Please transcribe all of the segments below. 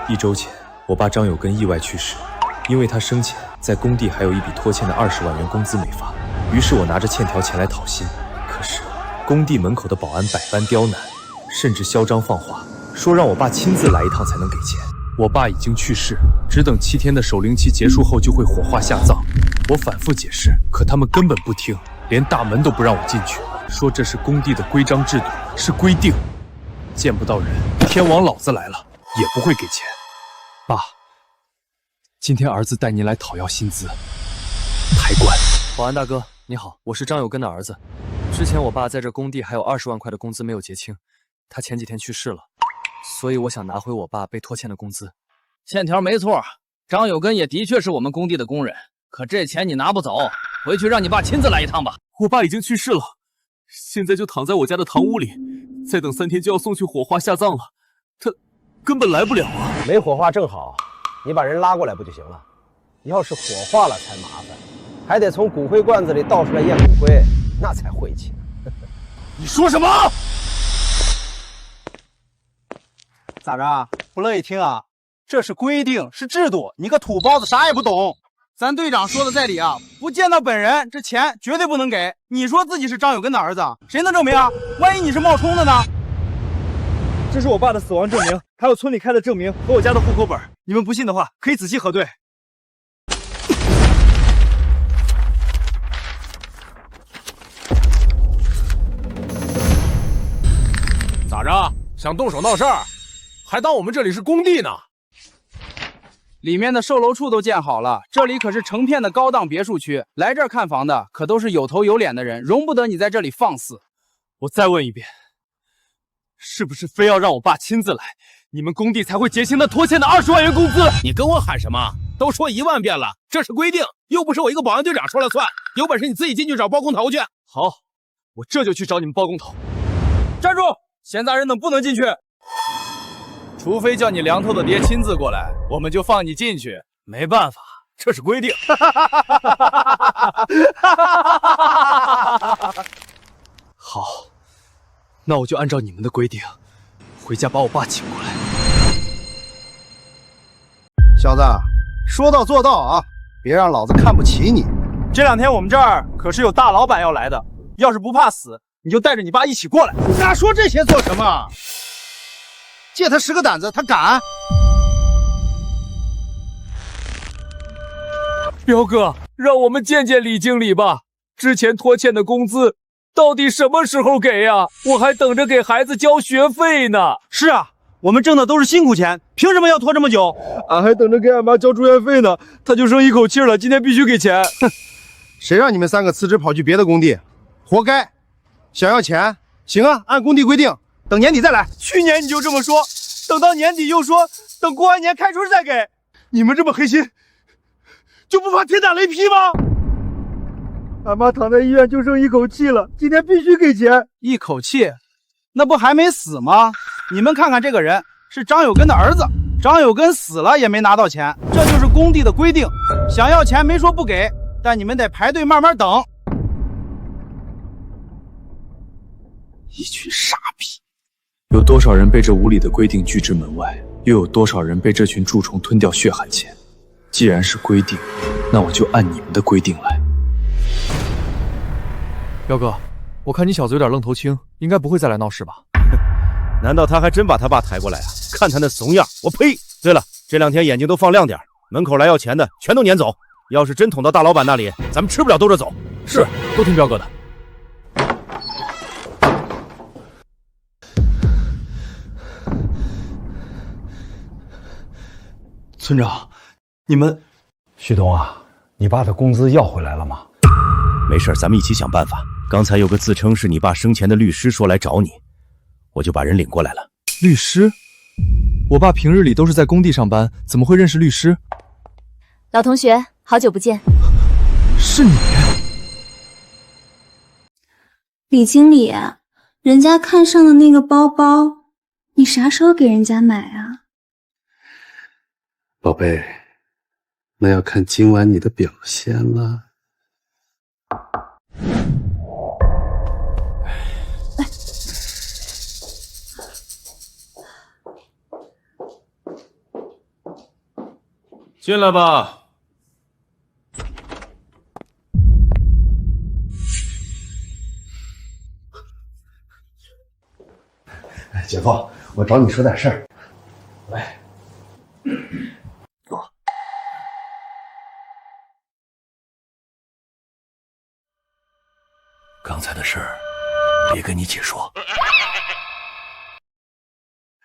1周前，我爸张有根意外去世，因为他生前在工地还有一笔拖欠的20万元工资没发，于是我拿着欠条前来讨薪。可是工地门口的保安百般刁难，甚至嚣张放话，说让我爸亲自来一趟才能给钱。我爸已经去世，只等7天的守灵期结束后就会火化下葬。我反复解释，可他们根本不听，连大门都不让我进去，说这是工地的规章制度，是规定，见不到人，天王老子来了也不会给钱。爸，今天儿子带您来讨要薪资。抬棺。保安大哥，你好，我是张有根的儿子。之前我爸在这工地还有20万块的工资没有结清，他前几天去世了，所以我想拿回我爸被拖欠的工资。欠条没错，张有根也的确是我们工地的工人，可这钱你拿不走，回去让你爸亲自来一趟吧。我爸已经去世了，现在就躺在我家的堂屋里，再等3天就要送去火化下葬了，他根本来不了啊。没火化正好，你把人拉过来不就行了？要是火化了才麻烦，还得从骨灰罐子里倒出来验骨灰，那才晦气。你说什么？咋着？不乐意听啊？这是规定，是制度，你个土包子啥也不懂。咱队长说的在理啊，不见到本人，这钱绝对不能给。你说自己是张有根的儿子，谁能证明啊？万一你是冒充的呢？这是我爸的死亡证明，还有村里开的证明和我家的户口本。你们不信的话，可以仔细核对。咋着？想动手闹事儿？还当我们这里是工地呢？里面的售楼处都建好了，这里可是成片的高档别墅区，来这儿看房的可都是有头有脸的人，容不得你在这里放肆。我再问一遍，是不是非要让我爸亲自来，你们工地才会结清他拖欠的20万元工资？你跟我喊什么？都说1万遍了，这是规定，又不是我一个保安队长说了算。有本事你自己进去找包工头去。好，我这就去找你们包工头。站住！闲杂人等不能进去。除非叫你梁头的爹亲自过来，我们就放你进去。没办法，这是规定。好，那我就按照你们的规定，回家把我爸请过来。小子，说到做到啊，别让老子看不起你。这2天我们这儿可是有大老板要来的，要是不怕死，你就带着你爸一起过来。瞎说这些做什么？借他10个胆子，他敢？彪哥，让我们见见李经理吧。之前拖欠的工资到底什么时候给呀？我还等着给孩子交学费呢。是啊，我们挣的都是辛苦钱，凭什么要拖这么久？俺还等着给俺妈交住院费呢，她就剩一口气了，今天必须给钱。哼，谁让你们3个辞职跑去别的工地？活该！想要钱？行啊，按工地规定，等年底再来。去年你就这么说，等到年底又说等过完年开春再给。你们这么黑心，就不怕天打雷劈吗？俺妈躺在医院就剩一口气了，今天必须给钱。一口气？那不还没死吗？你们看看这个人，是张有根的儿子，张有根死了也没拿到钱，这就是工地的规定。想要钱没说不给，但你们得排队慢慢等。一群傻逼！有多少人被这无理的规定拒之门外，又有多少人被这群蛀虫吞掉血汗钱？既然是规定，那我就按你们的规定来。彪哥，我看你小子有点愣头青，应该不会再来闹事吧？难道他还真把他爸抬过来啊？看他那怂样，我呸！对了，这2天眼睛都放亮点，门口来要钱的全都撵走。要是真捅到大老板那里，咱们吃不了兜着走。是，都听彪哥的。村长，你们……旭东啊，你爸的工资要回来了吗？没事，咱们一起想办法。刚才有个自称是你爸生前的律师说来找你，我就把人领过来了。律师？我爸平日里都是在工地上班，怎么会认识律师？老同学，好久不见。是你？李经理，人家看上的那个包包，你啥时候给人家买啊？宝贝，那要看今晚你的表现了。进来吧。姐夫，我找你说点事儿。来，坐。刚才的事儿，别跟你姐说。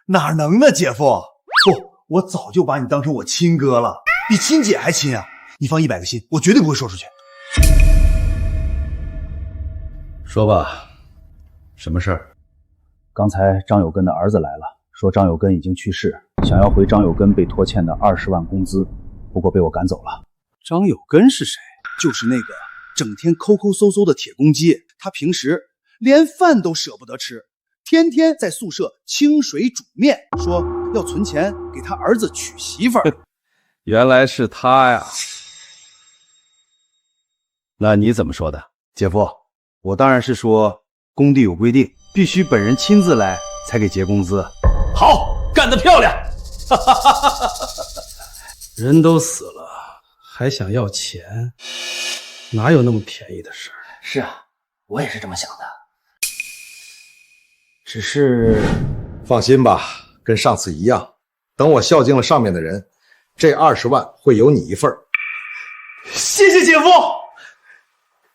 哪能呢，姐夫？不，我早就把你当成我亲哥了，比亲姐还亲啊！你放100个心，我绝对不会说出去。说吧，什么事儿？刚才张有根的儿子来了，说张有根已经去世，想要回张有根被拖欠的20万工资，不过被我赶走了。张有根是谁？就是那个整天抠抠搜搜的铁公鸡，他平时连饭都舍不得吃，天天在宿舍清水煮面，说要存钱给他儿子娶媳妇儿。原来是他呀！那你怎么说的？姐夫，我当然是说工地有规定，必须本人亲自来才给结工资。好，干得漂亮！人都死了，还想要钱，哪有那么便宜的事儿？是啊，我也是这么想的。只是，放心吧，跟上次一样，等我孝敬了上面的人，这20万会有你一份。谢谢姐夫。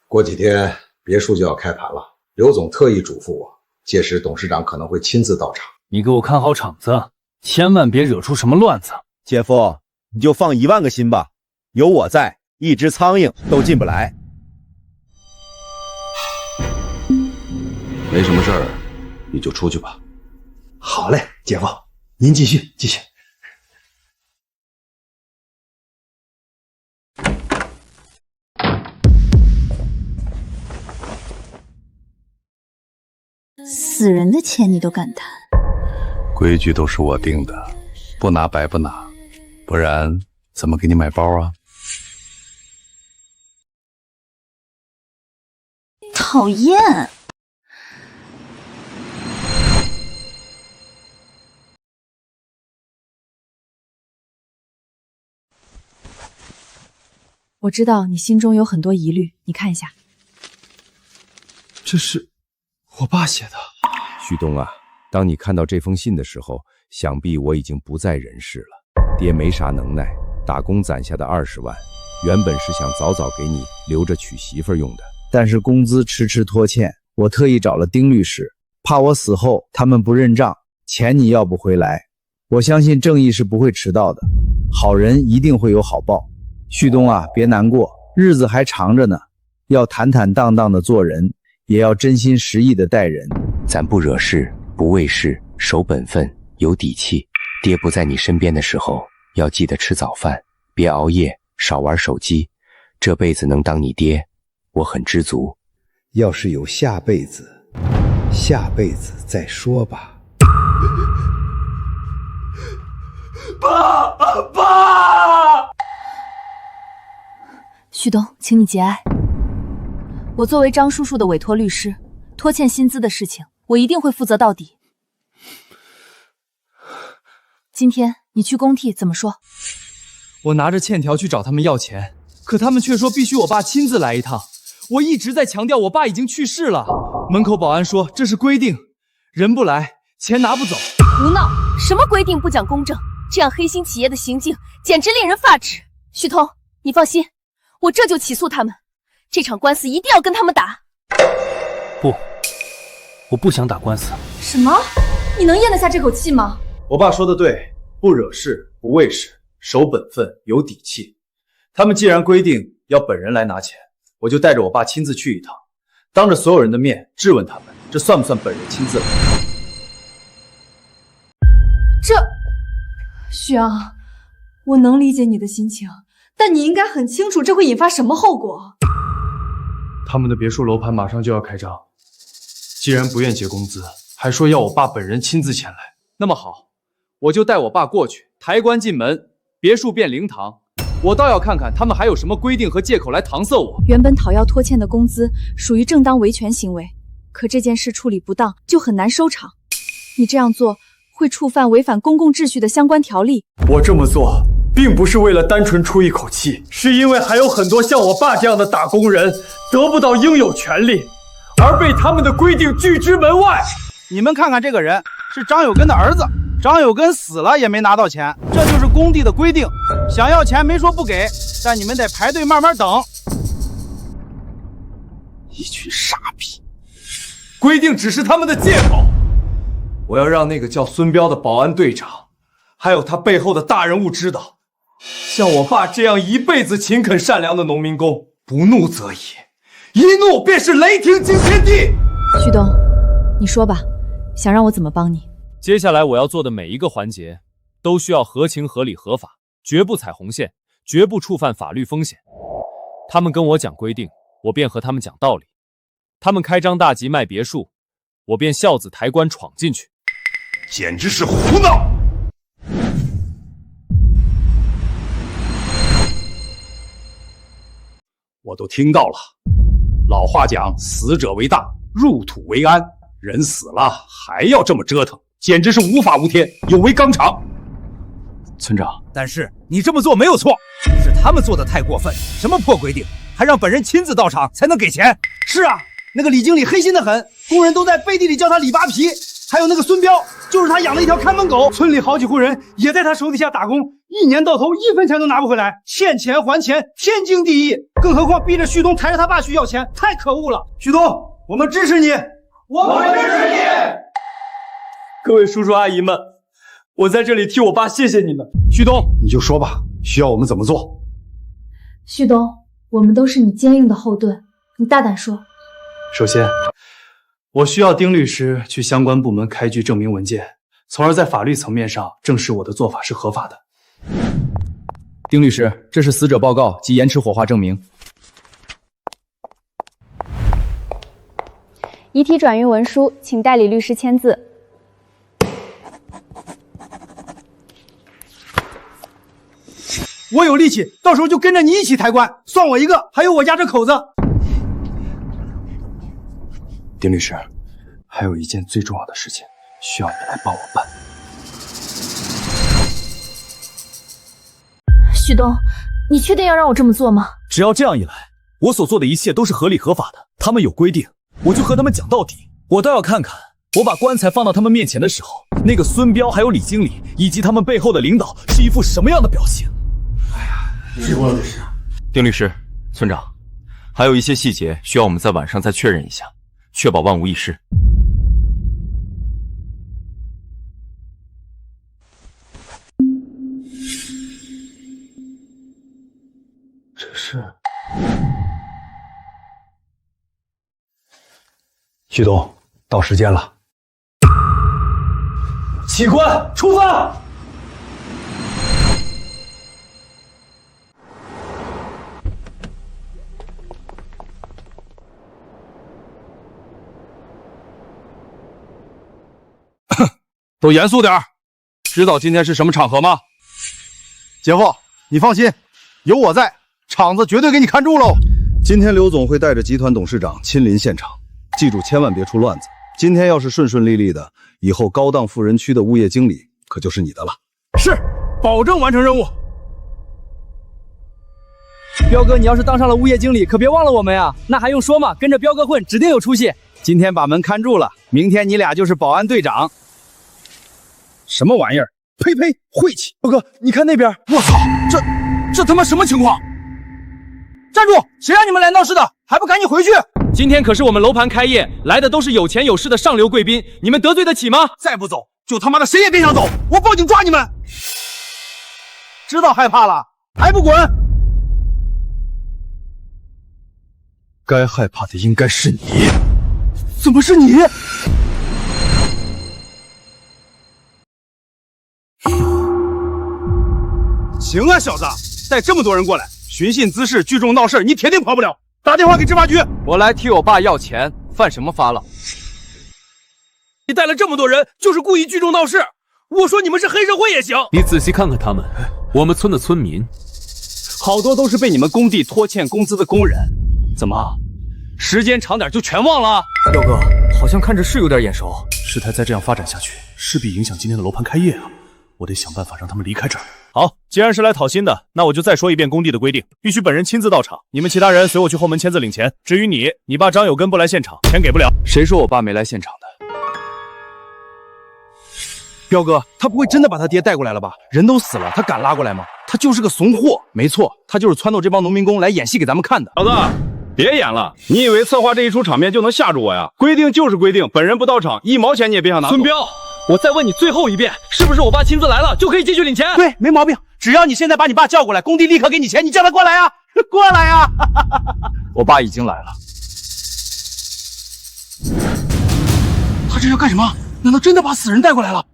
过几天别墅就要开盘了，刘总特意嘱咐我，届时董事长可能会亲自到场。你给我看好场子，千万别惹出什么乱子。姐夫，你就放1万个心吧，有我在，一只苍蝇都进不来。没什么事儿，你就出去吧。好嘞，姐夫，您继续。死人的钱你都敢贪？规矩都是我定的，不拿白不拿，不然怎么给你买包啊？讨厌！我知道你心中有很多疑虑，你看一下。这是我爸写的。旭东啊，当你看到这封信的时候，想必我已经不在人世了。爹没啥能耐，打工攒下的20万，原本是想早早给你留着娶媳妇用的，但是工资迟迟拖欠，我特意找了丁律师，怕我死后他们不认账，钱你要不回来。我相信正义是不会迟到的，好人一定会有好报。旭东啊，别难过，日子还长着呢，要坦坦荡荡的做人，也要真心实意的待人。咱不惹事，不为事，守本分，有底气。爹不在你身边的时候，要记得吃早饭，别熬夜，少玩手机。这辈子能当你爹，我很知足。要是有下辈子，下辈子再说吧。爸！旭东，请你节哀。我作为张叔叔的委托律师，拖欠薪资的事情，我一定会负责到底。今天你去工地怎么说？我拿着欠条去找他们要钱，可他们却说必须我爸亲自来一趟。我一直在强调我爸已经去世了，门口保安说这是规定，人不来，钱拿不走。胡闹！什么规定不讲公正？这样黑心企业的行径简直令人发指。旭通，你放心，我这就起诉他们，这场官司一定要跟他们打。不，我不想打官司。什么？你能咽得下这口气吗？我爸说的对，不惹事，不为事，守本分，有底气。他们既然规定要本人来拿钱，我就带着我爸亲自去一趟，当着所有人的面质问他们，这算不算本人亲自来？旭昂，我能理解你的心情，但你应该很清楚这会引发什么后果。他们的别墅楼盘马上就要开张，既然不愿结工资，还说要我爸本人亲自前来。那么好，我就带我爸过去，抬棺进门，别墅变灵堂。我倒要看看他们还有什么规定和借口来搪塞我。原本讨要拖欠的工资属于正当维权行为，可这件事处理不当，就很难收场。你这样做会触犯违反公共秩序的相关条例。我这么做并不是为了单纯出一口气，是因为还有很多像我爸这样的打工人得不到应有权利，而被他们的规定拒之门外。你们看看这个人，是张有根的儿子，张有根死了也没拿到钱，这就是工地的规定。想要钱没说不给，但你们得排队慢慢等。一群傻逼！规定只是他们的借口。我要让那个叫孙彪的保安队长，还有他背后的大人物知道，像我爸这样一辈子勤恳善良的农民工，不怒则已，一怒便是雷霆惊天地。旭东，你说吧，想让我怎么帮你？接下来我要做的每一个环节，都需要合情合理合法，绝不踩红线，绝不触犯法律风险。他们跟我讲规定，我便和他们讲道理；他们开张大吉卖别墅，我便孝子抬棺闯进去。简直是胡闹！我都听到了。老话讲，死者为大，入土为安。人死了还要这么折腾，简直是无法无天，有违纲常。村长，但是你这么做没有错，是他们做的太过分。什么破规定，还让本人亲自到场才能给钱？是啊，那个李经理黑心的很，工人都在背地里叫他李扒皮。还有那个孙彪，就是他养了一条看门狗，村里好几户人也在他手底下打工，一年到头1分钱都拿不回来，欠钱还钱，天经地义。更何况逼着旭东抬着他爸去要钱，太可恶了。旭东，我们支持你，我们支持你。各位叔叔阿姨们，我在这里替我爸谢谢你们。旭东，你就说吧，需要我们怎么做？旭东，我们都是你坚硬的后盾，你大胆说。首先，我需要丁律师去相关部门开具证明文件，从而在法律层面上证实我的做法是合法的。丁律师，这是死者报告及延迟火化证明。遗体转运文书，请代理律师签字。我有力气，到时候就跟着你一起抬棺，算我一个，还有我家这口子。丁律师，还有一件最重要的事情需要你来帮我办。旭东，你确定要让我这么做吗？只要这样一来，我所做的一切都是合理合法的。他们有规定，我就和他们讲到底。我倒要看看，我把棺材放到他们面前的时候，那个孙彪还有李经理以及他们背后的领导是一副什么样的表情。郭律师，丁律师，村长，还有一些细节需要我们在晚上再确认一下，确保万无一失。这是旭东，到时间了，起棺出发。都严肃点儿，知道今天是什么场合吗？姐夫，你放心，有我在，场子绝对给你看住喽。今天刘总会带着集团董事长亲临现场，记住千万别出乱子。今天要是顺顺利利的，以后高档富人区的物业经理可就是你的了。是，保证完成任务。彪哥，你要是当上了物业经理，可别忘了我们呀！那还用说吗？跟着彪哥混，指定有出息。今天把门看住了，明天你俩就是保安队长。什么玩意儿？呸呸，晦气！彪哥，你看那边，我操，这他妈什么情况？站住！谁让你们来闹事的？还不赶紧回去！今天可是我们楼盘开业，来的都是有钱有势的上流贵宾，你们得罪得起吗？再不走，就他妈的谁也别想走！我报警抓你们！知道害怕了，还不滚！该害怕的应该是你。怎么是你？行啊，小子，带这么多人过来，寻衅滋事、聚众闹事，你铁定跑不了。打电话给执法局。我来替我爸要钱，犯什么法了？你带了这么多人，就是故意聚众闹事。我说你们是黑社会也行。你仔细看看他们，我们村的村民，好多都是被你们工地拖欠工资的工人。怎么，时间长点就全忘了？彪哥，好像看着是有点眼熟。事态再这样发展下去，势必影响今天的楼盘开业啊。我得想办法让他们离开这儿。好，既然是来讨薪的，那我就再说一遍工地的规定，必须本人亲自到场。你们其他人随我去后门签字领钱。至于你爸张有根不来现场，钱给不了。谁说我爸没来现场的？彪哥，他不会真的把他爹带过来了吧？人都死了，他敢拉过来吗？他就是个怂货。没错，他就是撺掇这帮农民工来演戏给咱们看的。老子，别演了！你以为策划这一出场面就能吓住我呀？规定就是规定，本人不到场，1毛钱你也别想拿走。孙彪，我再问你最后一遍，是不是我爸亲自来了就可以进去领钱？对，没毛病。只要你现在把你爸叫过来，工地立刻给你钱，你叫他过来呀，过来呀！我爸已经来了。他这要干什么？难道真的把死人带过来了？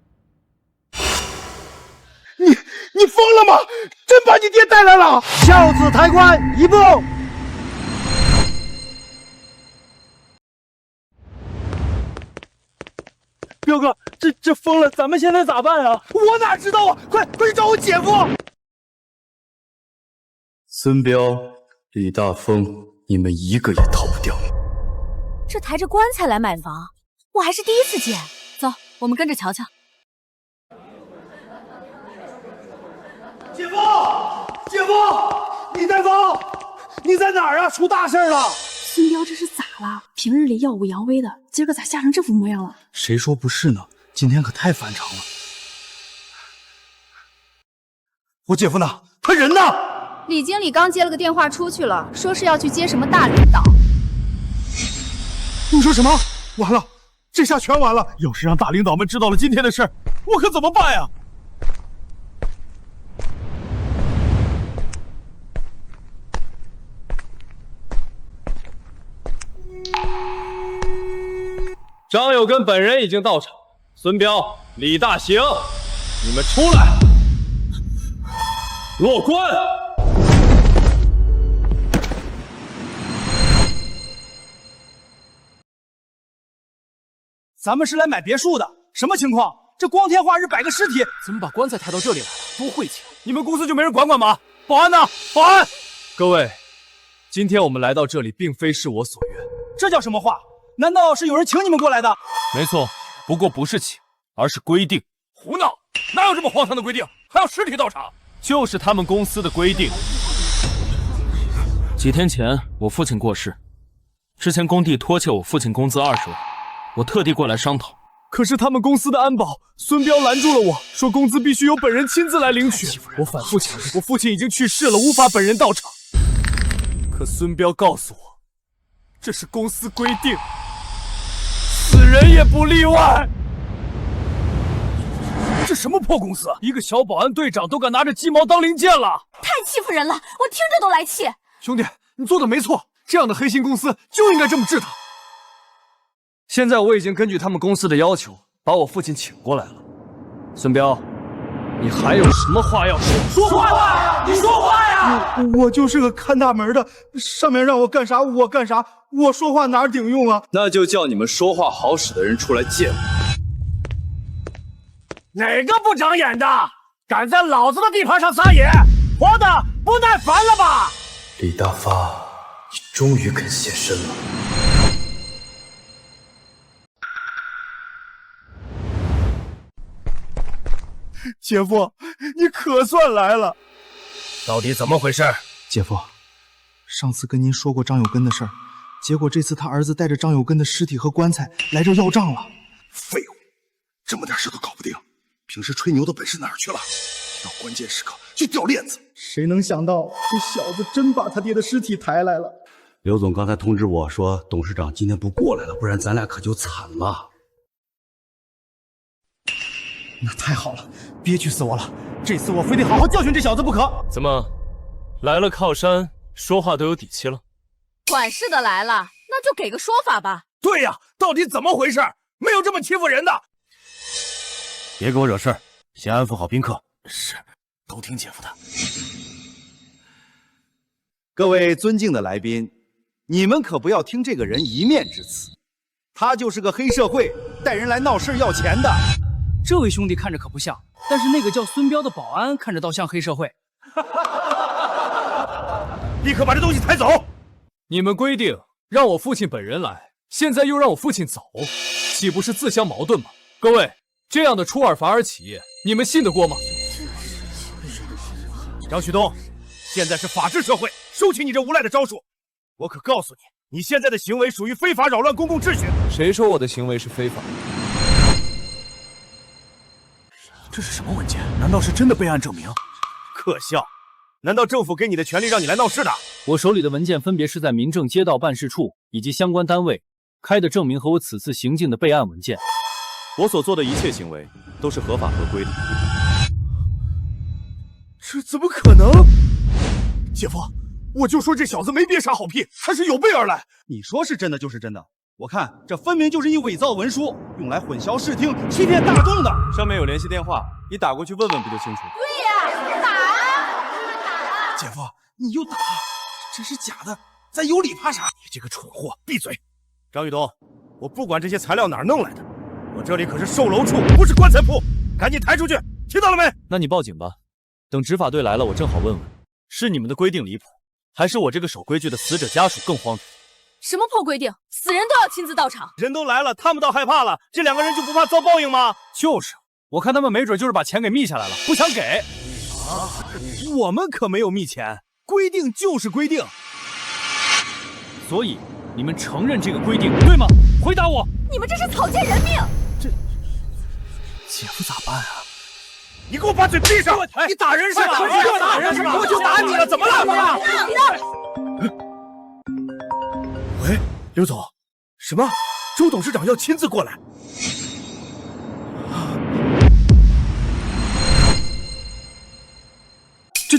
你疯了吗？真把你爹带来了！孝子抬棺一步。彪哥，这疯了，咱们现在咋办啊？我哪知道啊！快去找我姐夫！孙彪、李大峰，你们一个也逃不掉。这抬着棺材来买房，我还是第一次见。走，我们跟着瞧瞧。姐夫，李大峰，你在哪儿啊？出大事了！孙彪这是咋了？平日里耀武扬威的，今儿个咋吓成这副模样了？谁说不是呢？今天可太反常了。我姐夫呢？他人呢？李经理刚接了个电话出去了，说是要去接什么大领导。你说什么？完了，这下全完了！要是让大领导们知道了今天的事，我可怎么办呀？张有根本人已经到场，孙彪、李大行，你们出来，落棺。咱们是来买别墅的，什么情况？这光天化日摆个尸体，怎么把棺材抬到这里来了？多晦气！你们公司就没人管吗？保安呢？保安！各位，今天我们来到这里，并非是我所愿。这叫什么话？难道是有人请你们过来的？没错，不过不是请，而是规定。胡闹！哪有这么荒唐的规定？还要尸体到场？就是他们公司的规定。几天前，我父亲过世，之前工地拖欠我父亲工资20万，我特地过来商讨。可是他们公司的安保孙彪拦住了我，说工资必须由本人亲自来领取。我反复强调，我父亲已经去世了，无法本人到场。可孙彪告诉我，这是公司规定，死人也不例外。这什么破公司？一个小保安队长都敢拿着鸡毛当令箭了，太欺负人了！我听着都来气。兄弟，你做的没错，这样的黑心公司就应该这么治他。现在我已经根据他们公司的要求，把我父亲请过来了。孙彪，你还有什么话要说？说话呀！你说话呀！我就是个看大门的，上面让我干啥我干啥，我说话哪顶用啊？那就叫你们说话好使的人出来见我。哪个不长眼的，敢在老子的地盘上撒野，活的不耐烦了吧？李大发，你终于肯现身了。姐夫，你可算来了！到底怎么回事？姐夫，上次跟您说过张有根的事儿，结果这次他儿子带着张有根的尸体和棺材来这要账了。废物，这么点事都搞不定，平时吹牛的本事哪儿去了？到关键时刻就掉链子。谁能想到这小子真把他爹的尸体抬来了？刘总刚才通知我说，董事长今天不过来了，不然咱俩可就惨了。那太好了，憋屈死我了！这次我非得好好教训这小子不可。怎么，来了靠山，说话都有底气了？管事的来了，那就给个说法吧。对呀，到底怎么回事？没有这么欺负人的。别给我惹事儿，先安抚好宾客。是，都听姐夫的。各位尊敬的来宾，你们可不要听这个人一面之词，他就是个黑社会，带人来闹事要钱的。这位兄弟看着可不像，但是那个叫孙彪的保安看着倒像黑社会。立刻把这东西抬走！你们规定让我父亲本人来，现在又让我父亲走，岂不是自相矛盾吗？各位，这样的出尔反尔企业，你们信得过吗？张旭东，现在是法治社会，收起你这无赖的招数！我可告诉你，你现在的行为属于非法扰乱公共秩序。谁说我的行为是非法？这是什么文件？难道是真的备案证明？可笑！难道政府给你的权利让你来闹事的？我手里的文件分别是在民政街道办事处以及相关单位开的证明和我此次行径的备案文件。我所做的一切行为都是合法合规的。这怎么可能？姐夫，我就说这小子没憋啥好屁，他是有备而来。你说是真的就是真的，我看这分明就是一伪造文书，用来混淆视听、欺骗大众的。上面有联系电话，你打过去问问不就清楚？对呀，打啊！姐夫，你又打，这是假的，咱有理怕啥？你这个蠢货，闭嘴！张玉东，我不管这些材料哪儿弄来的，我这里可是售楼处，不是棺材铺，赶紧抬出去，听到了没？那你报警吧，等执法队来了，我正好问问，是你们的规定离谱，还是我这个守规矩的死者家属更荒唐？什么破规定？死人都要亲自到场？人都来了，他们倒害怕了，这两个人就不怕遭报应吗？就是，我看他们没准就是把钱给密下来了，不想给。啊，我们可没有密钱，规定就是规定。所以你们承认这个规定，对吗？回答我！你们这是草菅人命！这姐夫咋办啊？你给我把嘴闭上！你打人是吧？你打人是吧？我就打你了，怎么了？喂，刘总，什么？周董事长要亲自过来？这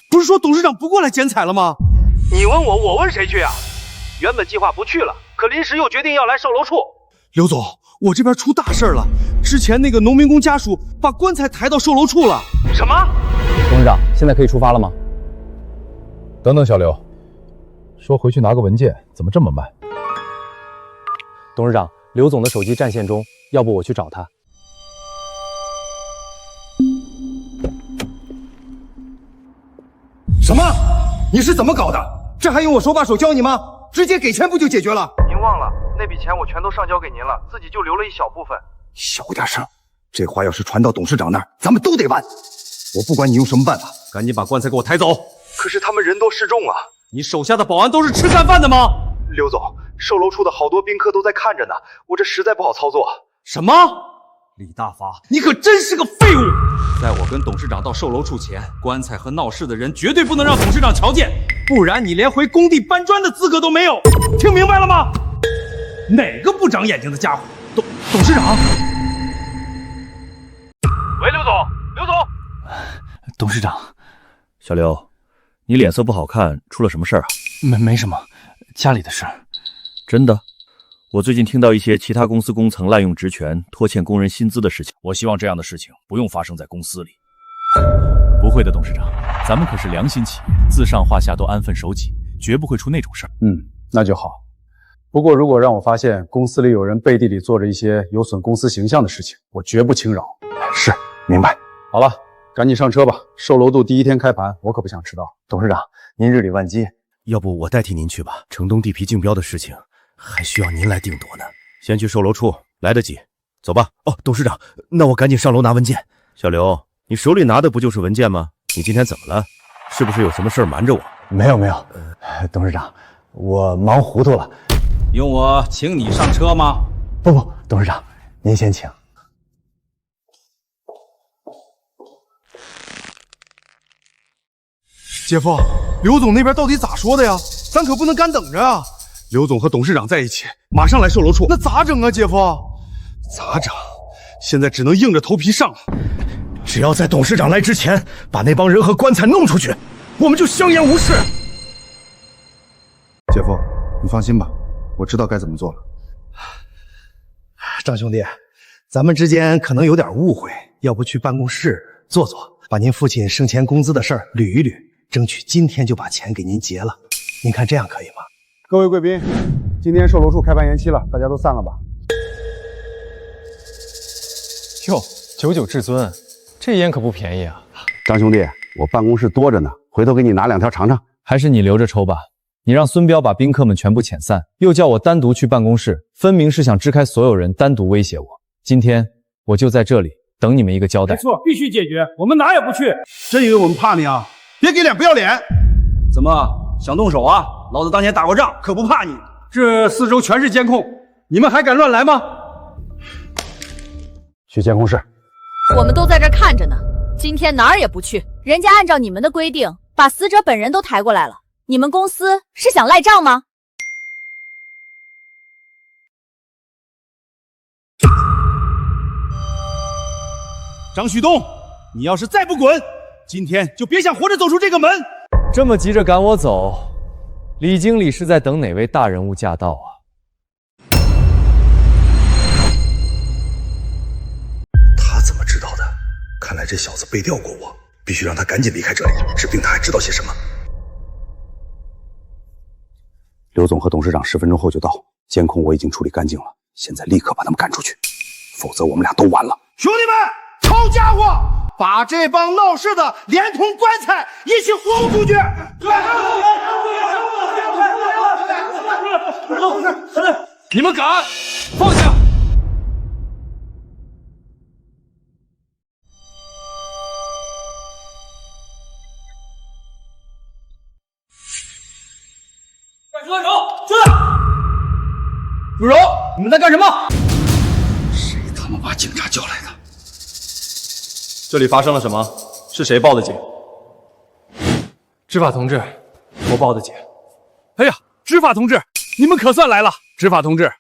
不是说董事长不过来剪彩了吗？你问我，我问谁去啊？原本计划不去了，可临时又决定要来售楼处。刘总，我这边出大事了，之前那个农民工家属把棺材抬到售楼处了。什么？董事长，现在可以出发了吗？等等，小刘，说回去拿个文件，怎么这么慢？董事长，刘总的手机占线中，要不我去找他？什么？你是怎么搞的？这还用我手把手教你吗？直接给钱不就解决了？您忘了，那笔钱我全都上交给您了，自己就留了一小部分。小点声，这话要是传到董事长那儿，咱们都得完。我不管你用什么办法，赶紧把棺材给我抬走。可是他们人多势众啊！你手下的保安都是吃干饭的吗？刘总，售楼处的好多宾客都在看着呢，我这实在不好操作。什么？李大发，你可真是个废物！在我跟董事长到售楼处前，棺材和闹事的人绝对不能让董事长瞧见，不然你连回工地搬砖的资格都没有。听明白了吗？哪个不长眼睛的家伙？董事长？喂，刘总，刘总，董事长，小刘，你脸色不好看，出了什么事儿啊？没什么，家里的事儿。真的？我最近听到一些其他公司工层滥用职权、拖欠工人薪资的事情，我希望这样的事情不用发生在公司里。不会的，董事长，咱们可是良心企业，自上化下都安分守己，绝不会出那种事儿。那就好。不过如果让我发现公司里有人背地里做着一些有损公司形象的事情，我绝不轻饶。是，明白。好了，赶紧上车吧。售楼度第一天开盘，我可不想迟到。董事长，您日理万机，要不我代替您去吧？城东地皮竞标的事情还需要您来定夺呢。先去售楼处，来得及。走吧。哦，董事长，那我赶紧上楼拿文件。小刘，你手里拿的不就是文件吗？你今天怎么了？是不是有什么事瞒着我？没有，董事长，我忙糊涂了。用我请你上车吗？不，董事长，您先请。姐夫，刘总那边到底咋说的呀？咱可不能干等着啊！刘总和董事长在一起，马上来售楼处，那咋整啊？姐夫，咋整？现在只能硬着头皮上了。只要在董事长来之前把那帮人和棺材弄出去，我们就相安无事。姐夫，你放心吧，我知道该怎么做了。张兄弟，咱们之间可能有点误会，要不去办公室坐坐，把您父亲生前工资的事儿捋一捋，争取今天就把钱给您结了。您看这样可以吗？各位贵宾，今天售楼处开盘延期了，大家都散了吧。哟，久久至尊，这烟可不便宜啊！张兄弟，我办公室多着呢，回头给你拿2条尝尝。还是你留着抽吧。你让孙彪把宾客们全部遣散，又叫我单独去办公室，分明是想支开所有人，单独威胁我。今天我就在这里等你们一个交代。没错，必须解决，我们哪也不去。真以为我们怕你啊？别给脸不要脸！怎么想动手啊？老子当年打过仗，可不怕你。这四周全是监控，你们还敢乱来吗？去监控室。我们都在这看着呢，今天哪儿也不去。人家按照你们的规定，把死者本人都抬过来了，你们公司是想赖账吗？张旭东，你要是再不滚，今天就别想活着走出这个门。这么急着赶我走，李经理是在等哪位大人物驾到啊？他怎么知道的？看来这小子背调过我，必须让他赶紧离开这里，指不定他还知道些什么。刘总和董事长10分钟后就到，监控我已经处理干净了，现在立刻把他们赶出去，否则我们俩都完了。兄弟们，好家伙，把这帮闹事的连同棺材一起轰出去！你们敢？放下！住手！出来！住手！你们在干什么？谁他妈把警察叫来的？这里发生了什么？是谁报的警？执法同志，我报的警。哎呀，执法同志，你们可算来了！执法同志，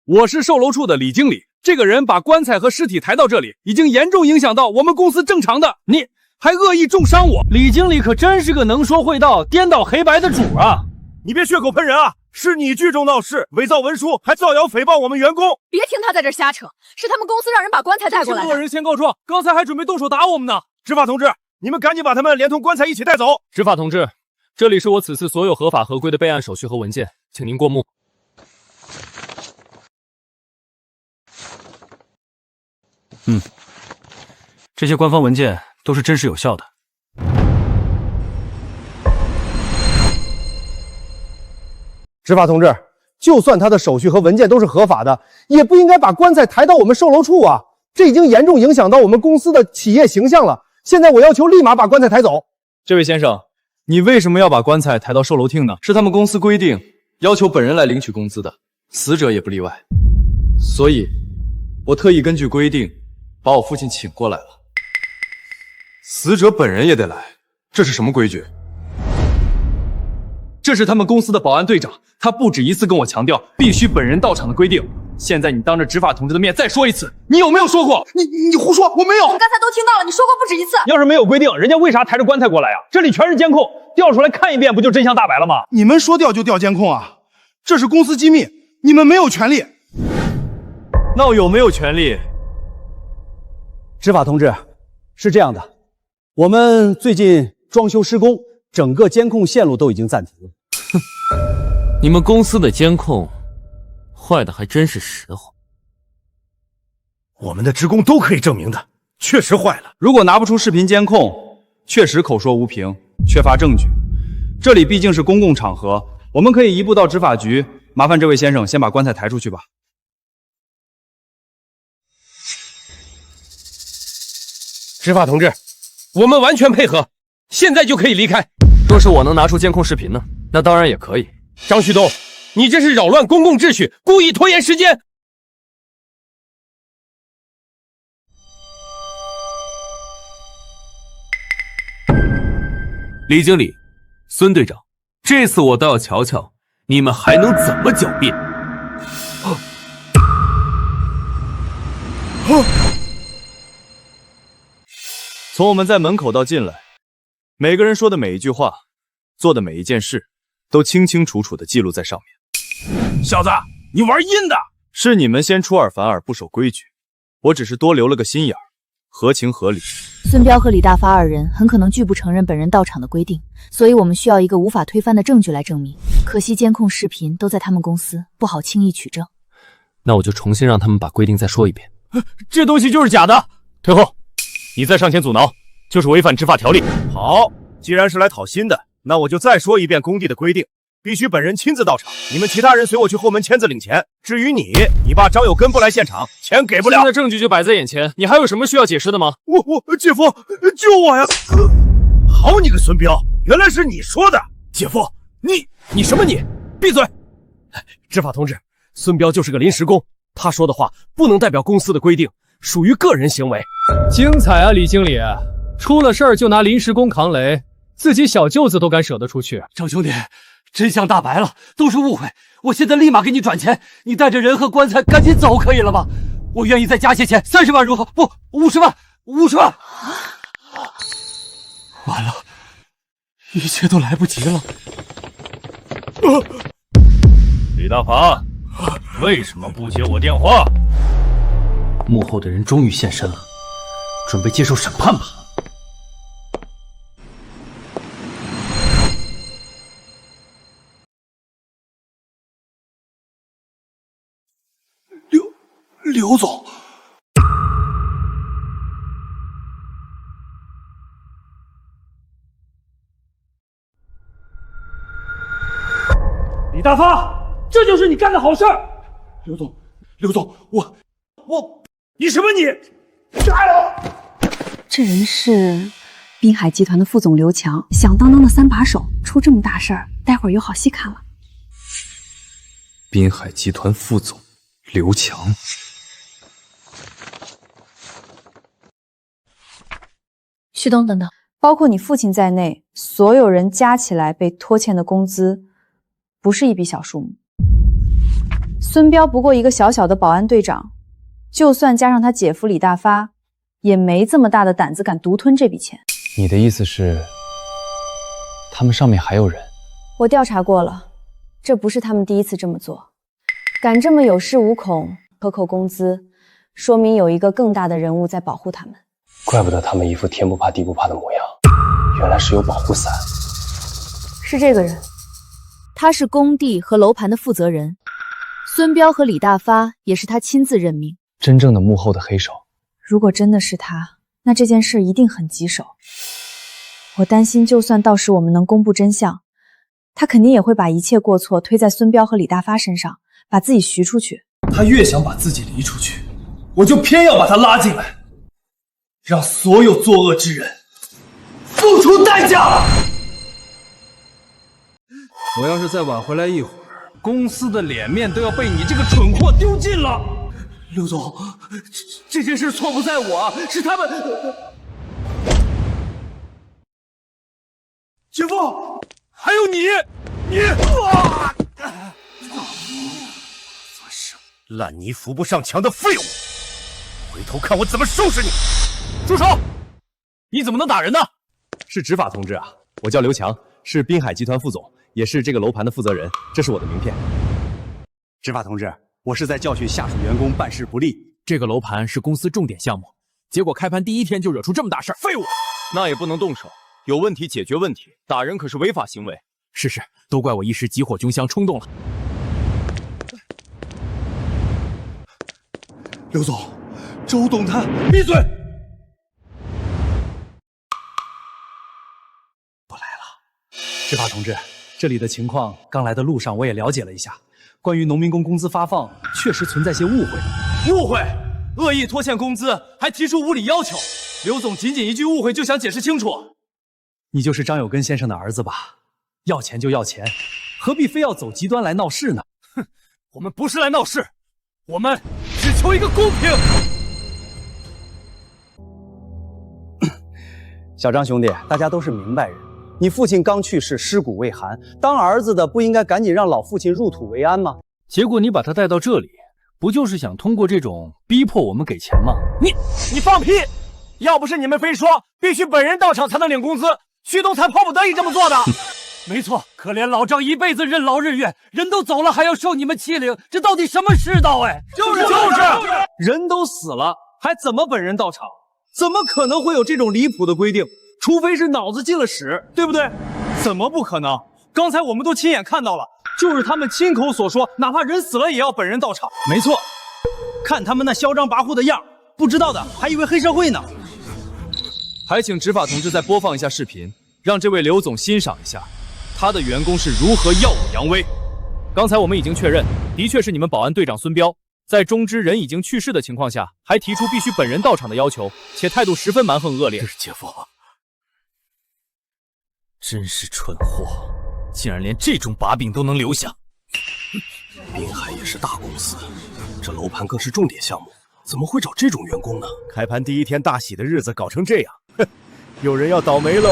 我是售楼处的李经理。这个人把棺材和尸体抬到这里，已经严重影响到我们公司正常的。你还恶意重伤我，李经理可真是个能说会道、颠倒黑白的主啊！你别血口喷人啊！是你聚众闹事，伪造文书，还造谣诽谤我们员工。别听他在这瞎扯，是他们公司让人把棺材带过来的。这么多人先告状，刚才还准备动手打我们呢。执法同志，你们赶紧把他们连同棺材一起带走。执法同志，这里是我此次所有合法合规的备案手续和文件，请您过目。这些官方文件都是真实有效的。执法同志，就算他的手续和文件都是合法的，也不应该把棺材抬到我们售楼处啊！这已经严重影响到我们公司的企业形象了。现在我要求立马把棺材抬走。这位先生，你为什么要把棺材抬到售楼厅呢？是他们公司规定，要求本人来领取工资的，死者也不例外。所以，我特意根据规定，把我父亲请过来了。死者本人也得来，这是什么规矩？这是他们公司的保安队长，他不止一次跟我强调必须本人到场的规定。现在你当着执法同志的面再说一次，你有没有说过？你胡说，我没有。我们刚才都听到了，你说过不止一次。要是没有规定，人家为啥抬着棺材过来呀？这里全是监控，调出来看一遍，不就真相大白了吗？你们说调就调监控啊？这是公司机密，你们没有权利。那我有没有权利？执法同志，是这样的，我们最近装修施工，整个监控线路都已经暂停了。你们公司的监控坏的还真是实话。我们的职工都可以证明的，确实坏了。如果拿不出视频监控，确实口说无凭，缺乏证据。这里毕竟是公共场合，我们可以移步到执法局。麻烦这位先生先把棺材抬出去吧。执法同志，我们完全配合，现在就可以离开。若是我能拿出监控视频呢，那当然也可以。张旭东，你这是扰乱公共秩序，故意拖延时间。李经理，孙队长，这次我倒要瞧瞧你们还能怎么狡辩。从我们在门口到进来，每个人说的每一句话，做的每一件事，都清清楚楚地记录在上面。小子，你玩阴的！是你们先出尔反尔，不守规矩，我只是多留了个心眼儿，合情合理。孙彪和李大发二人很可能拒不承认本人到场的规定，所以我们需要一个无法推翻的证据来证明。可惜监控视频都在他们公司，不好轻易取证。那我就重新让他们把规定再说一遍。这东西就是假的。退后，你再上前阻挠，就是违反执法条例。好，既然是来讨薪的，那我就再说一遍工地的规定。必须本人亲自到场。你们其他人随我去后门签字领钱。至于你爸张有根不来现场，钱给不了。现在证据就摆在眼前，你还有什么需要解释的吗？我姐夫，救我呀！好你个孙彪，原来是你说的。姐夫，你什么你？闭嘴！执法同志，孙彪就是个临时工，他说的话不能代表公司的规定，属于个人行为。精彩啊，李经理！出了事儿就拿临时工扛雷，自己小舅子都敢舍得出去。张兄弟，真相大白了，都是误会。我现在立马给你转钱，你带着人和棺材赶紧走，可以了吗？我愿意再加些钱，30万如何？不，50万，50万！完了，一切都来不及了。李大发，为什么不接我电话？幕后的人终于现身了，准备接受审判吧。刘总，李大发，这就是你干的好事儿。刘总，我，你什么你？这人是滨海集团的副总刘强，响当当的3把手，出这么大事儿，待会儿有好戏看了。滨海集团副总刘强。旭东，等等，包括你父亲在内，所有人加起来被拖欠的工资，不是一笔小数目。孙彪不过一个小小的保安队长，就算加上他姐夫李大发，也没这么大的胆子敢独吞这笔钱。你的意思是，他们上面还有人？我调查过了，这不是他们第一次这么做，敢这么有恃无恐克扣工资，说明有一个更大的人物在保护他们。怪不得他们一副天不怕地不怕的模样，原来是有保护伞。是这个人，他是工地和楼盘的负责人，孙彪和李大发也是他亲自任命。真正的幕后的黑手。如果真的是他，那这件事一定很棘手。我担心，就算到时我们能公布真相，他肯定也会把一切过错推在孙彪和李大发身上，把自己徐出去。他越想把自己离出去，我就偏要把他拉进来，让所有作恶之人付出代价。我要是再晚回来一会儿，公司的脸面都要被你这个蠢货丢尽了。刘总，这件事错不在我，是他们。姐夫，还有你！烂泥扶不上墙的废物，回头看我怎么收拾你！住手！你怎么能打人呢？是执法同志啊，我叫刘强，是滨海集团副总，也是这个楼盘的负责人，这是我的名片。执法同志，我是在教训下属员工办事不力。这个楼盘是公司重点项目，结果开盘第1天就惹出这么大事儿，废物！那也不能动手，有问题解决问题，打人可是违法行为。是，都怪我一时急火凶相，冲动了。刘总，周董他闭嘴！执法同志，这里的情况刚来的路上我也了解了一下，关于农民工工资发放确实存在些误会。误会？恶意拖欠工资，还提出无理要求。刘总仅一句误会就想解释清楚？你就是张有根先生的儿子吧？要钱就要钱，何必非要走极端来闹事呢？哼，我们不是来闹事，我们只求一个公平。小张兄弟，大家都是明白人。你父亲刚去世，尸骨未寒，当儿子的不应该赶紧让老父亲入土为安吗？结果你把他带到这里，不就是想通过这种逼迫我们给钱吗？你放屁！要不是你们非说必须本人到场才能领工资，旭东才迫不得已这么做的。没错，可怜老张一辈子任劳任怨，人都走了还要受你们欺凌，这到底什么世道？哎，就是人都死了，还怎么本人到场？怎么可能会有这种离谱的规定？除非是脑子进了屎，对不对？怎么不可能？刚才我们都亲眼看到了，就是他们亲口所说，哪怕人死了也要本人到场。没错，看他们那嚣张跋扈的样，不知道的还以为黑社会呢。还请执法同志再播放一下视频，让这位刘总欣赏一下，他的员工是如何耀武扬威。刚才我们已经确认，的确是你们保安队长孙彪，在中知人已经去世的情况下，还提出必须本人到场的要求，且态度十分蛮横恶劣。姐夫，真是蠢货，竟然连这种把柄都能留下。滨海也是大公司，这楼盘更是重点项目，怎么会找这种员工呢？开盘第一天大喜的日子搞成这样，哼，有人要倒霉喽！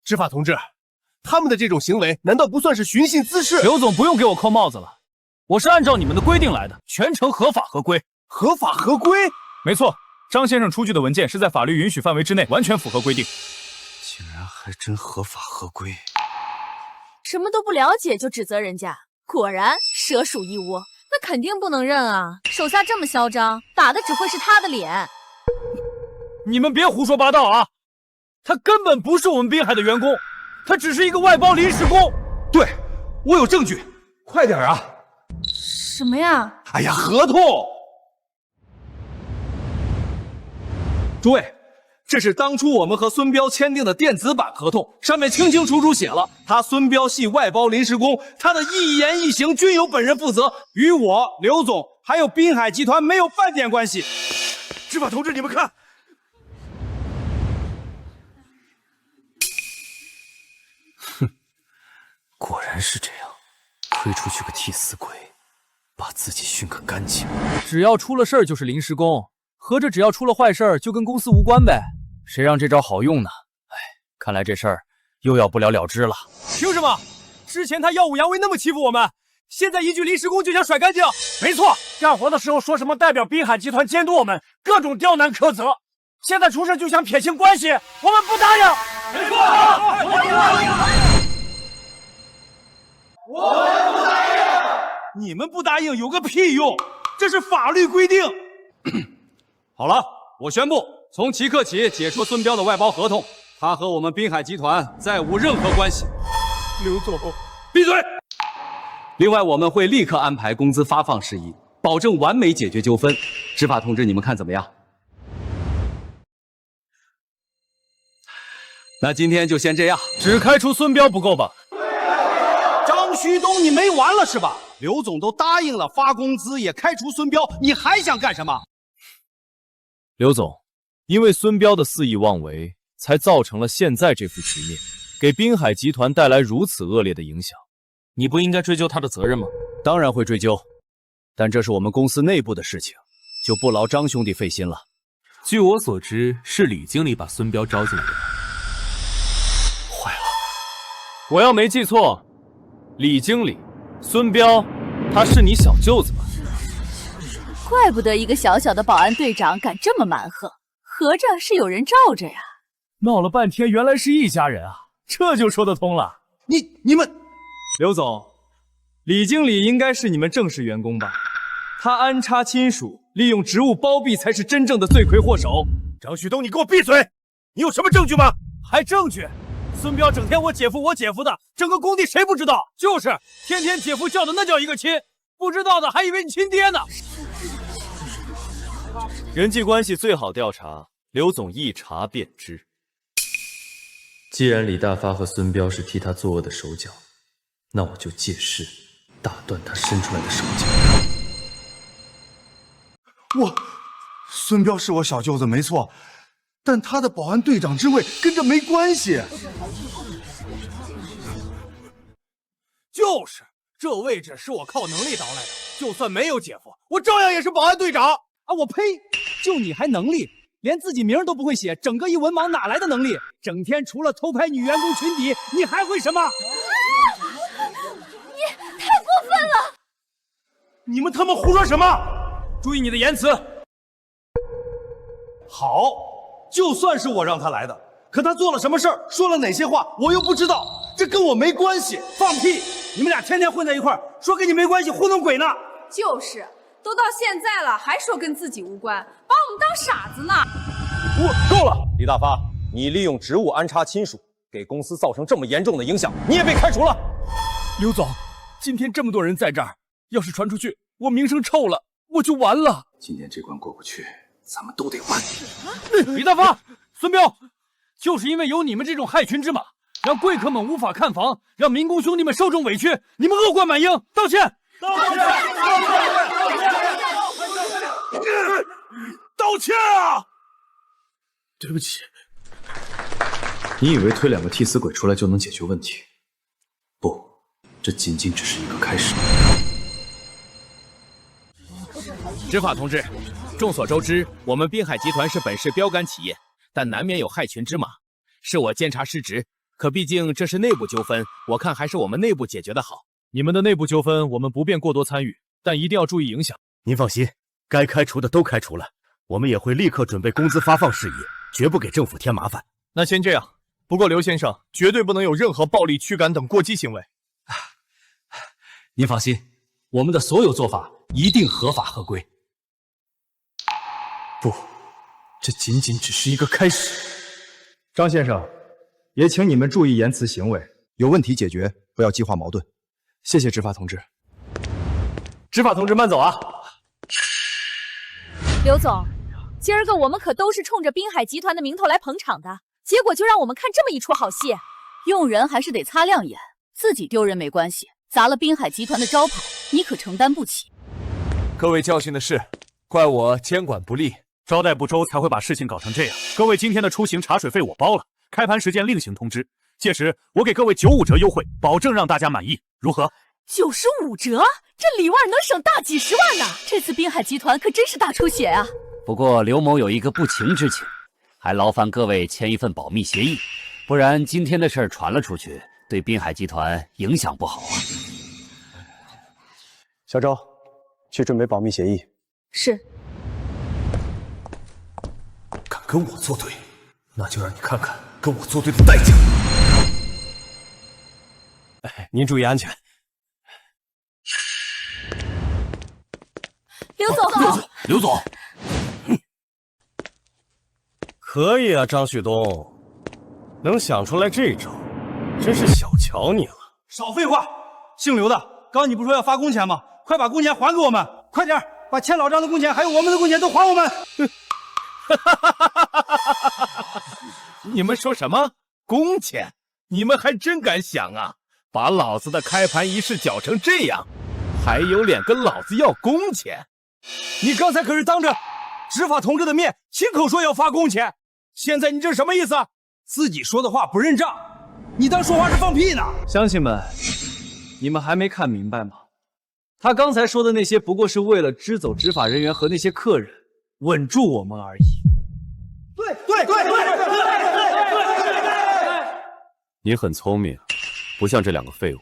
执法同志，他们的这种行为难道不算是寻衅滋事？刘总不用给我扣帽子了，我是按照你们的规定来的，全程合法合规。合法合规？没错，张先生出具的文件是在法律允许范围之内，完全符合规定。竟然还真合法合规。什么都不了解就指责人家，果然蛇鼠一窝。那肯定不能认啊！手下这么嚣张，打的只会是他的脸。你们别胡说八道啊！他根本不是我们滨海的员工，他只是一个外包临时工。对，我有证据，快点啊！什么呀？哎呀，合同！诸位，这是当初我们和孙彪签订的电子版合同，上面清清楚楚写了，他孙彪系外包临时工，他的一言一行均由本人负责，与我刘总还有滨海集团没有半点关系。执法同志，你们看。果然是这样，推出去个替死鬼，把自己熏个干净。只要出了事儿就是临时工，合着只要出了坏事儿就跟公司无关呗？谁让这招好用呢？哎，看来这事儿又要不了了之了。凭什么？之前他耀武扬威那么欺负我们，现在一句临时工就想甩干净？没错，干活的时候说什么代表滨海集团监督我们，各种刁难苛责，现在出事就想撇清关系，我们不答应。没错，我们不答应。我们不答应！你们不答应有个屁用！这是法律规定。好了，我宣布，从即刻起解除孙彪的外包合同，他和我们滨海集团再无任何关系。刘总，闭嘴！另外，我们会立刻安排工资发放事宜，保证完美解决纠纷。执法同志，你们看怎么样？那今天就先这样，只开除孙彪不够吧？张旭东，你没完了是吧？刘总都答应了发工资，也开除孙彪，你还想干什么？刘总，因为孙彪的肆意妄为，才造成了现在这副局面，给滨海集团带来如此恶劣的影响，你不应该追究他的责任吗？当然会追究，但这是我们公司内部的事情，就不劳张兄弟费心了。据我所知，是李经理把孙彪招进来的。坏了，我要没记错，李经理，孙彪，他是你小舅子吧？怪不得一个小小的保安队长敢这么蛮横，合着是有人罩着呀！闹了半天，原来是一家人啊，这就说得通了。你们，刘总，李经理应该是你们正式员工吧？他安插亲属，利用职务包庇，才是真正的罪魁祸首。张旭东，你给我闭嘴！你有什么证据吗？还证据？孙彪整天我姐夫的，整个工地谁不知道？就是天天姐夫叫的那叫一个亲，不知道的还以为你亲爹呢。人际关系最好调查，刘总一查便知。既然李大发和孙彪是替他作恶的手脚，那我就借势打断他伸出来的手脚。孙彪是我小舅子没错，但他的保安队长之位跟这没关系。就是这位置是我靠能力倒来的，就算没有姐夫，我照样也是保安队长啊！我呸！就你还能力，连自己名都不会写，整个一文盲哪来的能力？整天除了偷拍女员工裙底，你还会什么？你太过分了！你们他妈胡说什么？注意你的言辞。好，就算是我让他来的，可他做了什么事儿，说了哪些话，我又不知道，这跟我没关系。放屁！你们俩天天混在一块儿，说跟你没关系，糊弄鬼呢。就是，都到现在了，还说跟自己无关，把我们当傻子呢。够了，李大发，你利用职务安插亲属，给公司造成这么严重的影响，你也被开除了。刘总，今天这么多人在这儿，要是传出去，我名声臭了，我就完了。今天这关过不去，咱们都得完。李大发、孙彪，就是因为有你们这种害群之马，让贵客们无法看房，让民工兄弟们受众委屈，你们恶贯满盈，道歉！道歉啊！对不起。你以为推2个替死鬼出来就能解决问题？不，这仅仅只是一个开始。执法同志，众所周知，我们滨海集团是本市标杆企业，但难免有害群之马，是我监察失职。可毕竟这是内部纠纷，我看还是我们内部解决的好。你们的内部纠纷我们不便过多参与，但一定要注意影响。您放心，该开除的都开除了，我们也会立刻准备工资发放事宜，绝不给政府添麻烦。那先这样，不过刘先生绝对不能有任何暴力、驱赶等过激行为。您放心，我们的所有做法一定合法合规。不，这仅仅只是一个开始。张先生，也请你们注意言辞行为，有问题解决，不要激化矛盾。谢谢执法同志。执法同志慢走啊！刘总，今儿个我们可都是冲着滨海集团的名头来捧场的，结果就让我们看这么一出好戏。用人还是得擦亮眼，自己丢人没关系，砸了滨海集团的招牌，你可承担不起。各位教训的是，怪我监管不力，招待不周，才会把事情搞成这样。各位今天的出行茶水费我包了，开盘时间另行通知。届时我给各位95折优惠，保证让大家满意，如何？95折，这里外能省大几十万呢！这次滨海集团可真是大出血啊！不过刘某有一个不情之请，还劳烦各位签一份保密协议，不然今天的事儿传了出去，对滨海集团影响不好啊。小周，去准备保密协议。是。敢跟我作对，那就让你看看跟我作对的代价。您注意安全。刘总，可以啊，张旭东，能想出来这招，真是小瞧你了。少废话！姓刘的，刚你不说要发工钱吗？快把工钱还给我们！快点，把欠老张的工钱还有我们的工钱都还我们！你们说什么工钱？你们还真敢想啊！把老子的开盘仪式搅成这样，还有脸跟老子要工钱？你刚才可是当着执法同志的面亲口说要发工钱，现在你这什么意思？自己说的话不认账，你当说话是放屁呢？乡亲们，你们还没看明白吗？他刚才说的那些不过是为了支走执法人员和那些客人，稳住我们而已。对，你很聪明，不像这2个废物。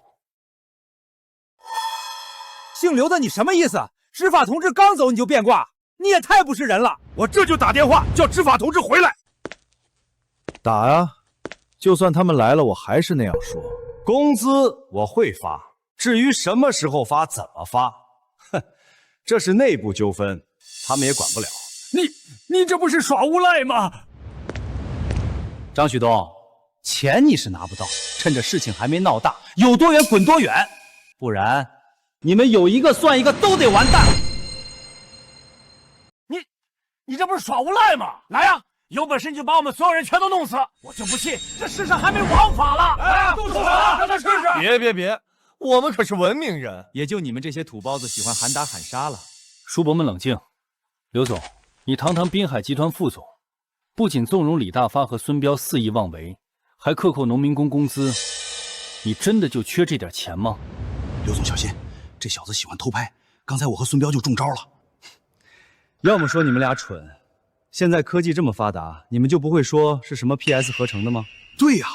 姓刘的，你什么意思？执法同志刚走你就变卦，你也太不是人了！我这就打电话叫执法同志回来。打呀！就算他们来了，我还是那样说，工资我会发，至于什么时候发、怎么发，哼，这是内部纠纷，他们也管不了。你这不是耍无赖吗？张旭东，钱你是拿不到，趁着事情还没闹大，有多远滚多远，不然你们有一个算一个都得完蛋。你这不是耍无赖吗？来呀，有本事你就把我们所有人全都弄死，我就不信这世上还没王法了。哎，动手了，让他试试。别，我们可是文明人，也就你们这些土包子喜欢喊打喊杀了。叔伯们冷静，刘总，你堂堂滨海集团副总，不仅纵容李大发和孙彪肆意妄为，还克扣农民工工资，你真的就缺这点钱吗？刘总小心，这小子喜欢偷拍，刚才我和孙彪就中招了。要么说你们俩蠢，现在科技这么发达，你们就不会说是什么 PS 合成的吗？对呀，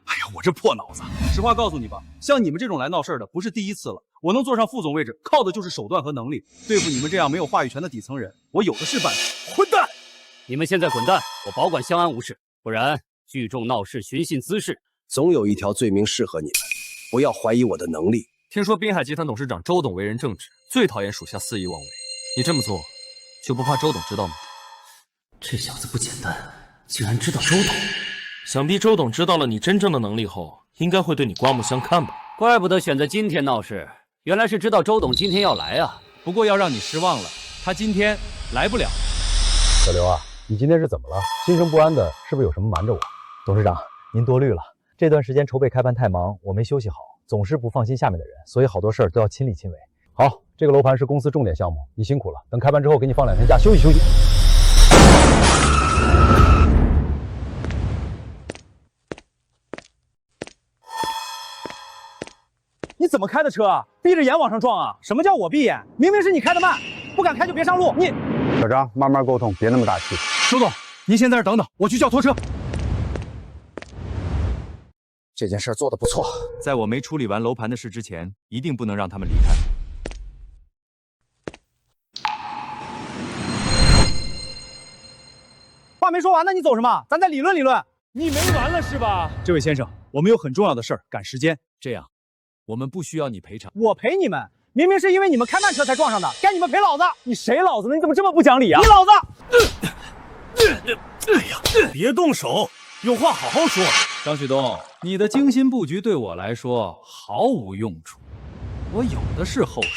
哎呀，我这破脑子！实话告诉你吧，像你们这种来闹事的不是第一次了。我能坐上副总位置，靠的就是手段和能力。对付你们这样没有话语权的底层人，我有的是办法。混蛋！你们现在滚蛋，我保管相安无事。不然聚众闹事、寻衅滋事，总有一条罪名适合你们。不要怀疑我的能力。听说滨海集团董事长周董为人正直，最讨厌属下肆意妄为。你这么做，就不怕周董知道吗？这小子不简单，竟然知道周董。想必周董知道了你真正的能力后，应该会对你刮目相看吧？怪不得选在今天闹事，原来是知道周董今天要来啊。不过要让你失望了，他今天来不了。小刘啊，你今天是怎么了？心生不安的，是不是有什么瞒着我？董事长，您多虑了，这段时间筹备开盘太忙，我没休息好，总是不放心下面的人，所以好多事儿都要亲力亲为。好，这个楼盘是公司重点项目，你辛苦了。等开盘之后给你放2天假，休息休息。你怎么开的车啊？闭着眼往上撞啊？什么叫我闭眼？明明是你开的慢，不敢开就别上路。你小张，慢慢沟通，别那么大气。周总，您先在这等等，我去叫拖车。这件事做得不错，在我没处理完楼盘的事之前，一定不能让他们离开。话没说完呢，你走什么？咱再理论理论。你没完了是吧？这位先生，我们有很重要的事儿，赶时间。这样，我们不需要你赔偿。我赔你们，明明是因为你们开慢车才撞上的，该你们赔老子。你谁老子呢？你怎么这么不讲理啊？你老子！哎呀，别动手，有话好好说。张旭东，你的精心布局对我来说毫无用处，我有的是后手。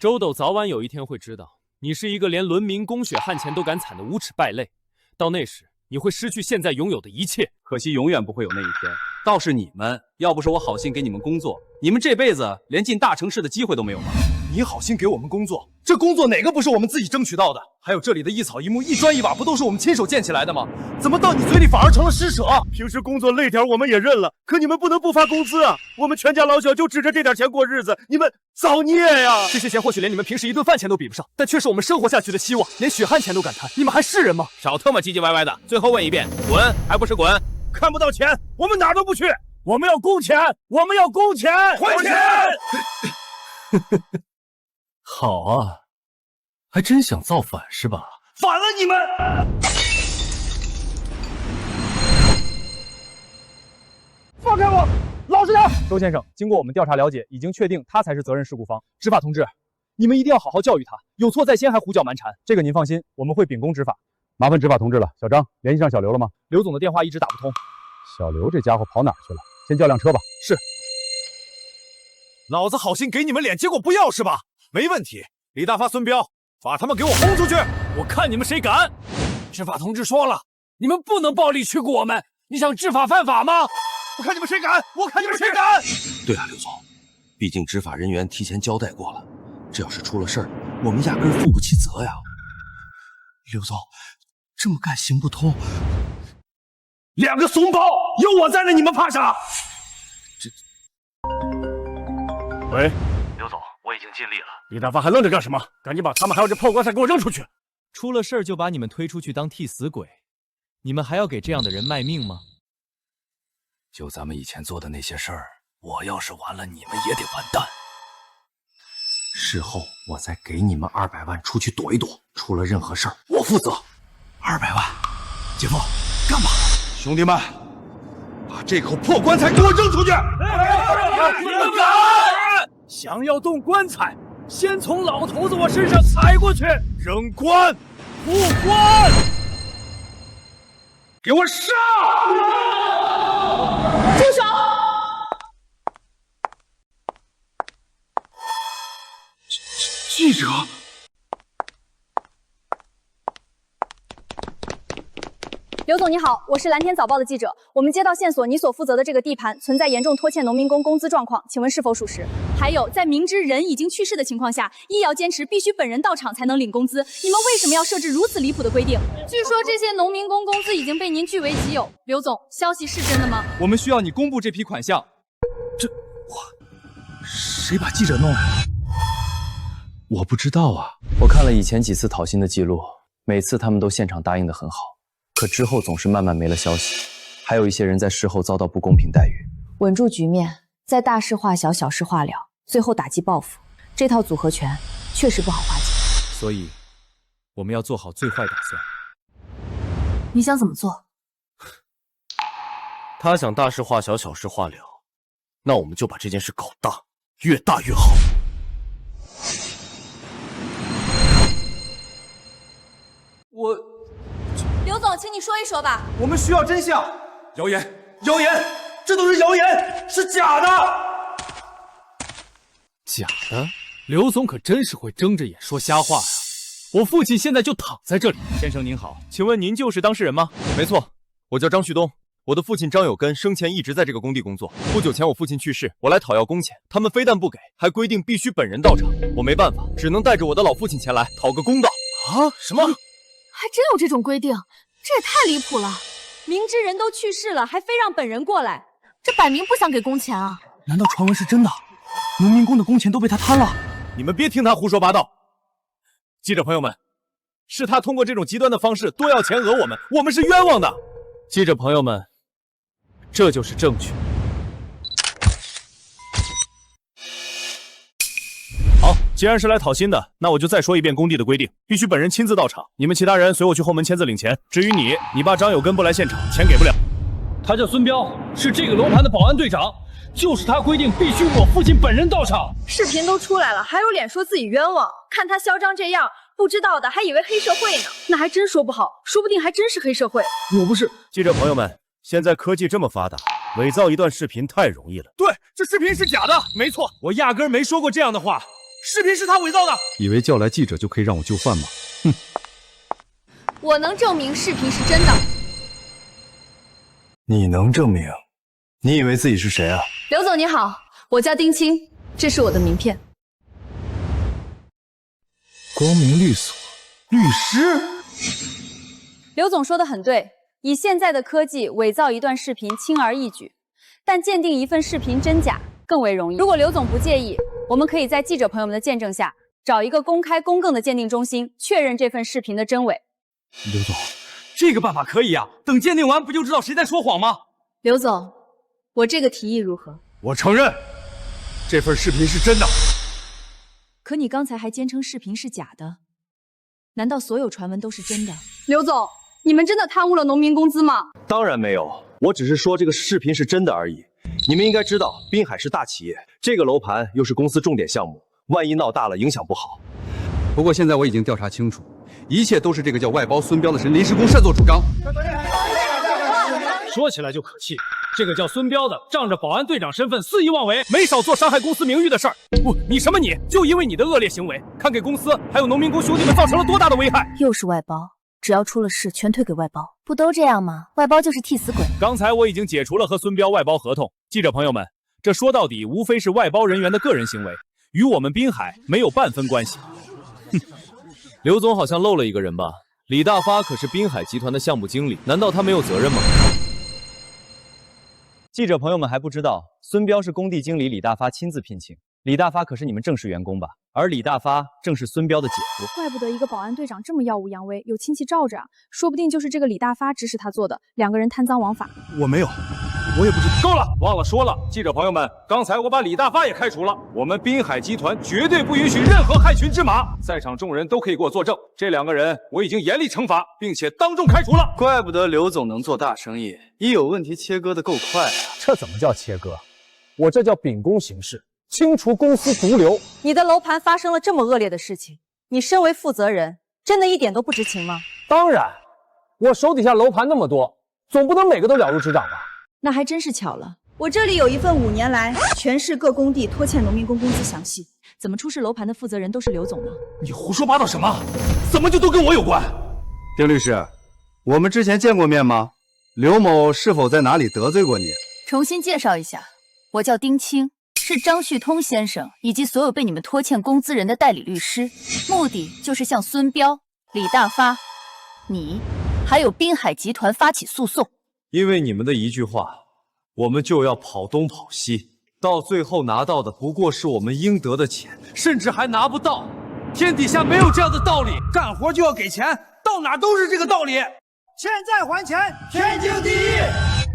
周斗早晚有一天会知道，你是一个连伦明公血汗钱都敢惨的无耻败类。到那时，你会失去现在拥有的一切。可惜永远不会有那一天。倒是你们，要不是我好心给你们工作，你们这辈子连进大城市的机会都没有吗？你好心给我们工作，这工作哪个不是我们自己争取到的？还有这里的一草一木、一砖一瓦，不都是我们亲手建起来的吗？怎么到你嘴里反而成了施舍？平时工作累点我们也认了，可你们不能不发工资啊！我们全家老小就指着这点钱过日子，你们造孽呀！这些钱或许连你们平时一顿饭钱都比不上，但却是我们生活下去的希望。连血汗钱都敢贪，你们还是人吗？少他妈唧唧歪歪的！最后问一遍，滚还不是滚？看不到钱，我们哪儿都不去。我们要工钱，我们要工钱，还钱！好啊，还真想造反是吧？反了你们！放开我！老实点！周先生，经过我们调查了解，已经确定他才是责任事故方。执法同志，你们一定要好好教育他，有错在先还胡搅蛮缠。这个您放心，我们会秉公执法。麻烦执法同志了。小张，联系上小刘了吗？刘总的电话一直打不通。小刘这家伙跑哪儿去了？先叫辆车吧。是。老子好心给你们脸，结果不要是吧？没问题，李大发、孙彪，把他们给我轰出去！我看你们谁敢！执法同志说了，你们不能暴力驱赶我们。你想执法犯法吗？我看你们谁敢！我看你们谁敢！对啊，刘总，毕竟执法人员提前交代过了，这要是出了事儿，我们压根负不起责呀。刘总，这么干行不通。两个怂包，有我在呢，你们怕啥？喂，刘总，我已经尽力了。李大发还愣着干什么？赶紧把他们还有这破棺材给我扔出去！出了事儿就把你们推出去当替死鬼，你们还要给这样的人卖命吗？就咱们以前做的那些事儿，我要是完了，你们也得完蛋。事后我再给你们200万出去躲一躲，出了任何事儿我负责。200万，姐夫，干吧！兄弟们，把这口破棺材给我扔出去！你们敢！想要动棺材，先从老头子我身上踩过去，扔棺，不棺，给我上！住手！记者。刘总你好，我是蓝天早报的记者。我们接到线索，你所负责的这个地盘存在严重拖欠农民工工资状况，请问是否属实？还有，在明知人已经去世的情况下，医疗坚持必须本人到场才能领工资，你们为什么要设置如此离谱的规定？据说这些农民工工资已经被您据为己有。刘总，消息是真的吗？我们需要你公布这批款项。谁把记者弄来了？我不知道啊。我看了以前几次讨薪的记录，每次他们都现场答应得很好。可之后总是慢慢没了消息，还有一些人在事后遭到不公平待遇。稳住局面，再大事化小，小事化了，最后打击报复，这套组合拳确实不好化解。所以，我们要做好最坏打算。你想怎么做？他想大事化小，小事化了，那我们就把这件事搞大，越大越好。刘总，请你说一说吧。我们需要真相。谣言，谣言，这都是谣言，是假的。假的？刘总可真是会睁着眼说瞎话呀！我父亲现在就躺在这里。先生您好，请问您就是当事人吗？没错，我叫张旭东。我的父亲张有根生前一直在这个工地工作。不久前我父亲去世，我来讨要工钱，他们非但不给，还规定必须本人到场。我没办法，只能带着我的老父亲前来讨个公道。啊？什么？还真有这种规定？这也太离谱了！明知人都去世了，还非让本人过来，这摆明不想给工钱啊！难道传闻是真的？农民工的工钱都被他贪了？你们别听他胡说八道。记者朋友们，是他通过这种极端的方式多要钱讹我们，我们是冤枉的。记者朋友们，这就是证据。好，既然是来讨薪的，那我就再说一遍工地的规定，必须本人亲自到场。你们其他人随我去后门签字领钱。至于你爸张有根不来现场，钱给不了。他叫孙彪，是这个楼盘的保安队长，就是他规定必须我父亲本人到场。视频都出来了，还有脸说自己冤枉？看他嚣张这样，不知道的还以为黑社会呢。那还真说不好，说不定还真是黑社会。我不是。记者朋友们，现在科技这么发达，伪造一段视频太容易了。对，这视频是假的，没错，我压根没说过这样的话，视频是他伪造的。以为叫来记者就可以让我就范吗？哼！我能证明视频是真的。你能证明？你以为自己是谁啊？刘总你好，我叫丁青，这是我的名片。光明律所律师。刘总说的很对，以现在的科技，伪造一段视频轻而易举，但鉴定一份视频真假更为容易。如果刘总不介意，我们可以在记者朋友们的见证下，找一个公开公正的鉴定中心，确认这份视频的真伪。刘总，这个办法可以啊，等鉴定完不就知道谁在说谎吗？刘总，我这个提议如何？我承认，这份视频是真的。可你刚才还坚称视频是假的，难道所有传闻都是真的？刘总，你们真的贪污了农民工资吗？当然没有，我只是说这个视频是真的而已。你们应该知道，滨海是大企业，这个楼盘又是公司重点项目，万一闹大了，影响不好。不过现在我已经调查清楚，一切都是这个叫外包孙彪的人临时工擅作主张。说起来就可气，这个叫孙彪的仗着保安队长身份肆意妄为，没少做伤害公司名誉的事儿。不，你什么你？就因为你的恶劣行为，看给公司还有农民工兄弟们造成了多大的危害。又是外包，只要出了事，全推给外包，不都这样吗？外包就是替死鬼。刚才我已经解除了和孙彪外包合同。记者朋友们，这说到底无非是外包人员的个人行为，与我们滨海没有半分关系。哼，刘总好像漏了一个人吧？李大发可是滨海集团的项目经理，难道他没有责任吗？记者朋友们还不知道，孙彪是工地经理李大发亲自聘请。李大发可是你们正式员工吧？而李大发正是孙彪的姐夫。怪不得一个保安队长这么耀武扬威，有亲戚罩着啊！说不定就是这个李大发指使他做的，两个人贪赃枉法。我没有，我也不知道。够了，忘了说了，记者朋友们，刚才我把李大发也开除了。我们滨海集团绝对不允许任何害群之马，在场众人都可以给我作证，这两个人我已经严厉惩罚，并且当众开除了。怪不得刘总能做大生意，一有问题切割的够快啊！这怎么叫切割？我这叫秉公行事，清除公司毒瘤。你的楼盘发生了这么恶劣的事情，你身为负责人，真的一点都不知情吗？当然，我手底下楼盘那么多，总不能每个都了如指掌吧？那还真是巧了。我这里有一份5年来全市各工地拖欠农民工工资详细，怎么出事楼盘的负责人都是刘总呢？你胡说八道什么？怎么就都跟我有关？丁律师，我们之前见过面吗？刘某是否在哪里得罪过你？重新介绍一下，我叫丁青，是张旭通先生以及所有被你们拖欠工资人的代理律师，目的就是向孙彪、李大发、你还有滨海集团发起诉讼。因为你们的一句话，我们就要跑东跑西，到最后拿到的不过是我们应得的钱，甚至还拿不到。天底下没有这样的道理，干活就要给钱，到哪都是这个道理。欠债还钱，天经地义。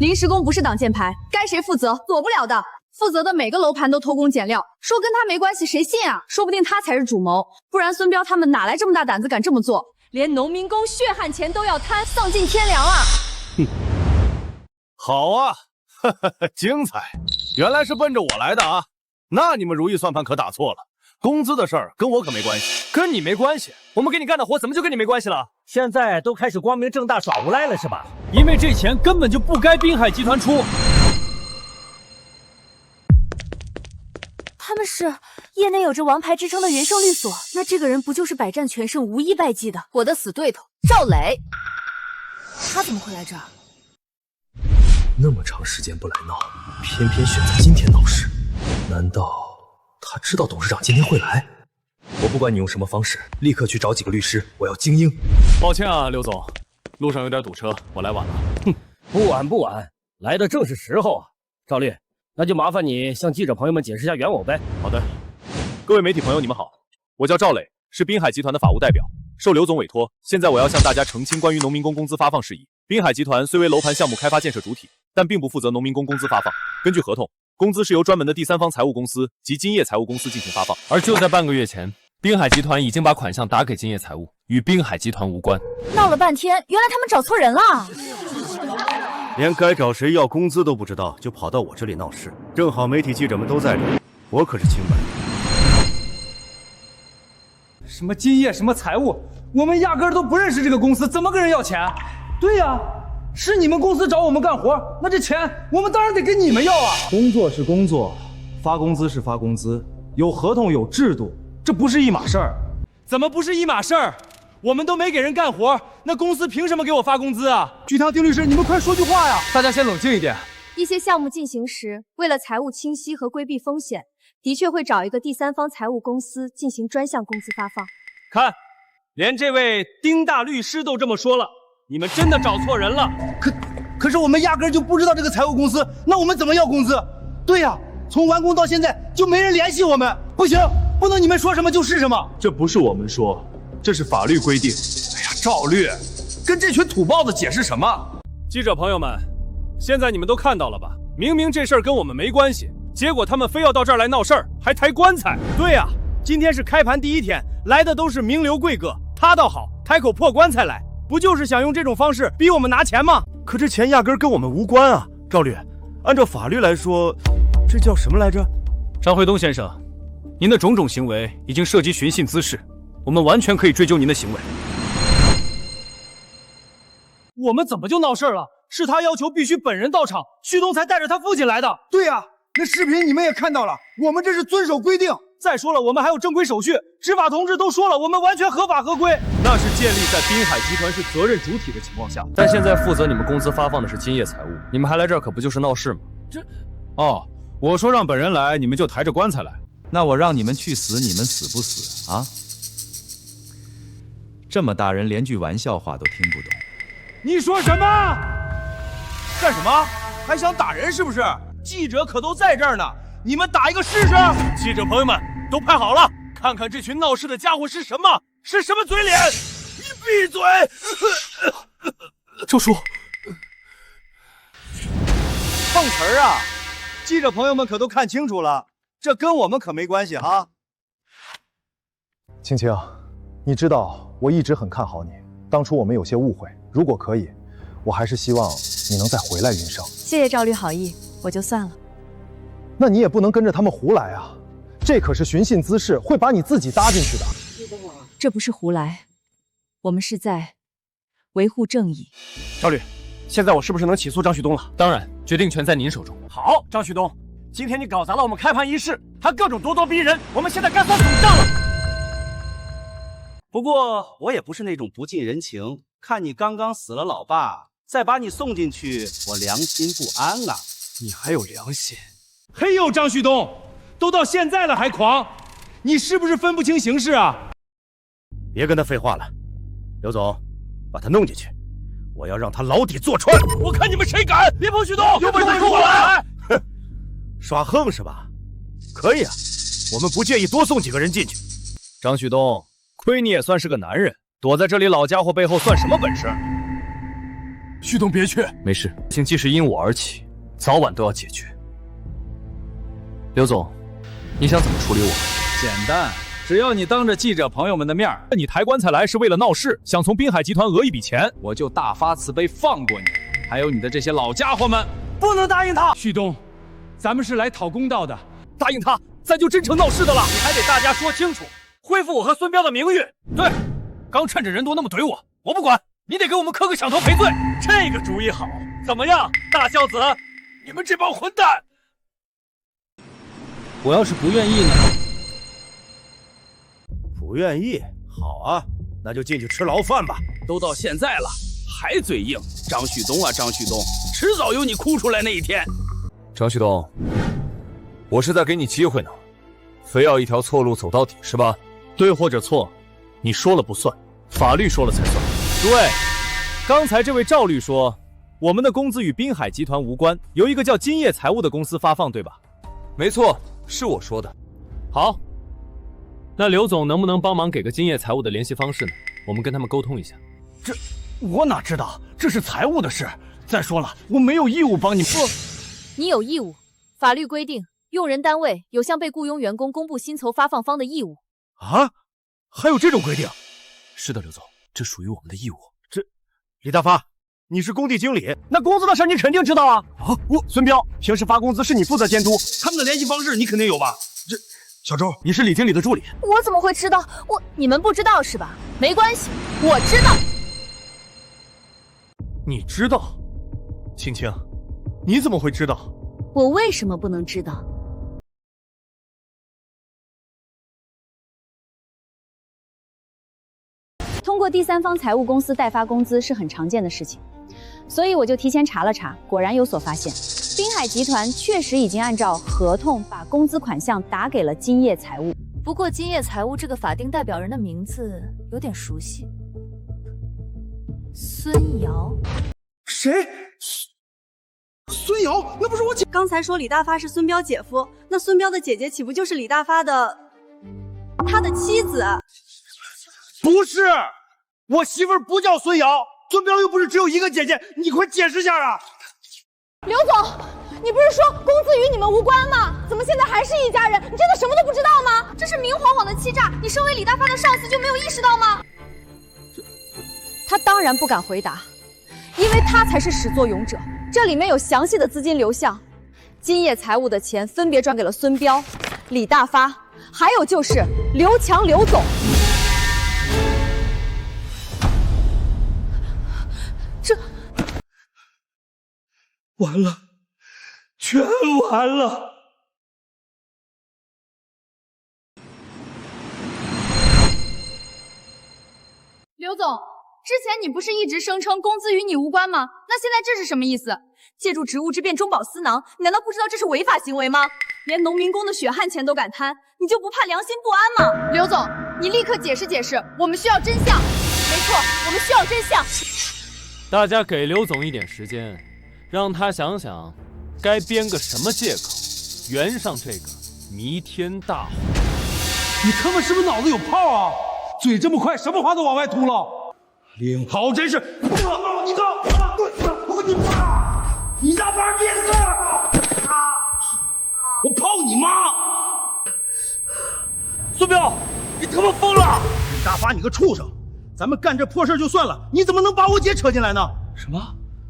临时工不是挡箭牌，该谁负责？躲不了的。负责的每个楼盘都偷工减料，说跟他没关系，谁信啊？说不定他才是主谋，不然孙彪他们哪来这么大胆子敢这么做？连农民工血汗钱都要贪，丧尽天良啊！哼，好啊，哈哈，精彩！原来是奔着我来的啊！那你们如意算盘可打错了，工资的事儿跟我可没关系，跟你没关系。我们给你干的活怎么就跟你没关系了？现在都开始光明正大耍无赖了是吧？因为这钱根本就不该滨海集团出。他们是业内有着王牌之称的元胜律所，那这个人不就是百战全胜、无一败绩的我的死对头赵磊？他怎么会来这儿？那么长时间不来闹，偏偏选在今天闹事，难道他知道董事长今天会来？我不管你用什么方式，立刻去找几个律师，我要精英。抱歉啊，刘总，路上有点堵车，我来晚了。哼，不晚不晚，来的正是时候啊。赵律，那就麻烦你向记者朋友们解释一下原委呗。好的，各位媒体朋友，你们好，我叫赵磊，是滨海集团的法务代表，受刘总委托，现在我要向大家澄清关于农民工工资发放事宜。滨海集团虽为楼盘项目开发建设主体，但并不负责农民工工资发放。根据合同，工资是由专门的第三方财务公司及金业财务公司进行发放。而就在半个月前，滨海集团已经把款项打给金业财务，与滨海集团无关。闹了半天，原来他们找错人了。连该找谁要工资都不知道，就跑到我这里闹事。正好媒体记者们都在这儿，我可是清白的。什么金业，什么财务，我们压根都不认识这个公司，怎么跟人要钱？对呀，是你们公司找我们干活，那这钱我们当然得跟你们要啊！工作是工作，发工资是发工资，有合同有制度，这不是一码事儿。怎么不是一码事儿？我们都没给人干活，那公司凭什么给我发工资啊？巨堂丁律师，你们快说句话呀！大家先冷静一点。一些项目进行时，为了财务清晰和规避风险，的确会找一个第三方财务公司进行专项工资发放。看，连这位丁大律师都这么说了，你们真的找错人了。可是我们压根就不知道这个财务公司，那我们怎么要工资？对呀，从完工到现在就没人联系我们，不行，不能你们说什么就是什么。这不是我们说，这是法律规定。哎呀，赵律，跟这群土包子解释什么？记者朋友们，现在你们都看到了吧？明明这事儿跟我们没关系，结果他们非要到这儿来闹事儿，还抬棺材。对呀，今天是开盘第一天，来的都是名流贵哥，他倒好，抬口破棺材来，不就是想用这种方式逼我们拿钱吗？可这钱压根跟我们无关啊！赵律，按照法律来说，这叫什么来着？张辉东先生，您的种种行为已经涉及寻衅滋事，我们完全可以追究您的行为。我们怎么就闹事了？是他要求必须本人到场，旭东才带着他父亲来的。对呀，那视频你们也看到了，我们这是遵守规定。再说了，我们还有正规手续，执法同志都说了，我们完全合法合规。那是建立在滨海集团是责任主体的情况下，但现在负责你们工资发放的是金业财务，你们还来这儿可不就是闹事吗？哦，我说让本人来，你们就抬着棺材来。那我让你们去死，你们死不死啊？这么大人连句玩笑话都听不懂。你说什么？干什么？还想打人是不是？记者可都在这儿呢，你们打一个试试。记者朋友们都派好了，看看这群闹事的家伙是什么嘴脸！你闭嘴！周叔，碰瓷儿啊！记者朋友们可都看清楚了，这跟我们可没关系哈。青青，你知道我一直很看好你，当初我们有些误会，如果可以，我还是希望你能再回来云生。谢谢赵律好意，我就算了。那你也不能跟着他们胡来啊，这可是寻衅滋事，会把你自己搭进去的。这不是胡来，我们是在维护正义。赵律，现在我是不是能起诉张旭东了？当然，决定权在您手中。好，张旭东，今天你搞砸了我们开盘仪式，还各种咄咄逼人，我们现在该算总账了。不过我也不是那种不近人情，看你刚刚死了老爸，再把你送进去，我良心不安啊！你还有良心？嘿呦，张旭东，都到现在了还狂，你是不是分不清形势啊？别跟他废话了，刘总，把他弄进去，我要让他牢底坐穿。我看你们谁敢！别碰旭东，有本事跟我来！哼，耍横是吧？可以啊，我们不介意多送几个人进去。张旭东，亏你也算是个男人，躲在这里老家伙背后算什么本事？旭东别去，没事，事情是因我而起，早晚都要解决。刘总，你想怎么处理我？简单，只要你当着记者朋友们的面，你抬棺材来是为了闹事，想从滨海集团讹一笔钱，我就大发慈悲放过你，还有你的这些老家伙们。不能答应他，旭东，咱们是来讨公道的，答应他，咱就真成闹事的了。你还得大家说清楚，恢复我和孙彪的名誉。对，刚趁着人多那么怼我，我不管，你得给我们磕个响头赔罪。这个主意好，怎么样，大孝子？你们这帮混蛋！我要是不愿意呢？不愿意？好啊，那就进去吃牢饭吧。都到现在了，还嘴硬。张旭东啊，张旭东，迟早有你哭出来那一天。张旭东，我是在给你机会呢，非要一条错路走到底是吧？对或者错，你说了不算，法律说了才算。诸位，刚才这位赵律说，我们的工资与滨海集团无关，由一个叫金业财务的公司发放，对吧？没错，是我说的。好，那刘总能不能帮忙给个金业财务的联系方式呢？我们跟他们沟通一下。我哪知道，这是财务的事。再说了，我没有义务帮你。不，你有义务。法律规定，用人单位有向被雇佣员工公布薪酬发放方的义务。啊？还有这种规定？是的，刘总，这属于我们的义务。李大发，你是工地经理，那工资的事你肯定知道啊。孙彪，平时发工资是你负责监督，他们的联系方式你肯定有吧？小周，你是李经理的助理，我怎么会知道？你们不知道是吧？没关系，我知道。你知道？青青，你怎么会知道？我为什么不能知道？通过第三方财务公司代发工资是很常见的事情，所以我就提前查了查，果然有所发现。滨海集团确实已经按照合同把工资款项打给了金业财务。不过金业财务这个法定代表人的名字有点熟悉，孙瑶。谁？孙瑶？那不是我姐？刚才说李大发是孙彪姐夫，那孙彪的姐姐岂不就是李大发的他的妻子？不是，我媳妇儿不叫孙瑶，孙彪又不是只有一个姐姐，你快解释下啊！刘总，你不是说工资与你们无关吗？怎么现在还是一家人？你真的什么都不知道吗？这是明晃晃的欺诈，你身为李大发的上司就没有意识到吗？他当然不敢回答，因为他才是始作俑者。这里面有详细的资金流向，金业财务的钱分别转给了孙彪、李大发，还有就是刘强刘总。完了，全完了！刘总，之前你不是一直声称工资与你无关吗？那现在这是什么意思？借助职务之便中饱私囊，你难道不知道这是违法行为吗？连农民工的血汗钱都敢贪，你就不怕良心不安吗？刘总，你立刻解释解释，我们需要真相。没错，我们需要真相。大家给刘总一点时间，让他想想该编个什么借口圆上这个弥天大谎。你他妈是不是脑子有泡啊？嘴这么快，什么话都往外吐了。领袍真是，你大发别死！我泡你妈！孙彪，你他妈疯了！李大发，你个畜生！咱们干这破事就算了，你怎么能把我姐扯进来呢？什么？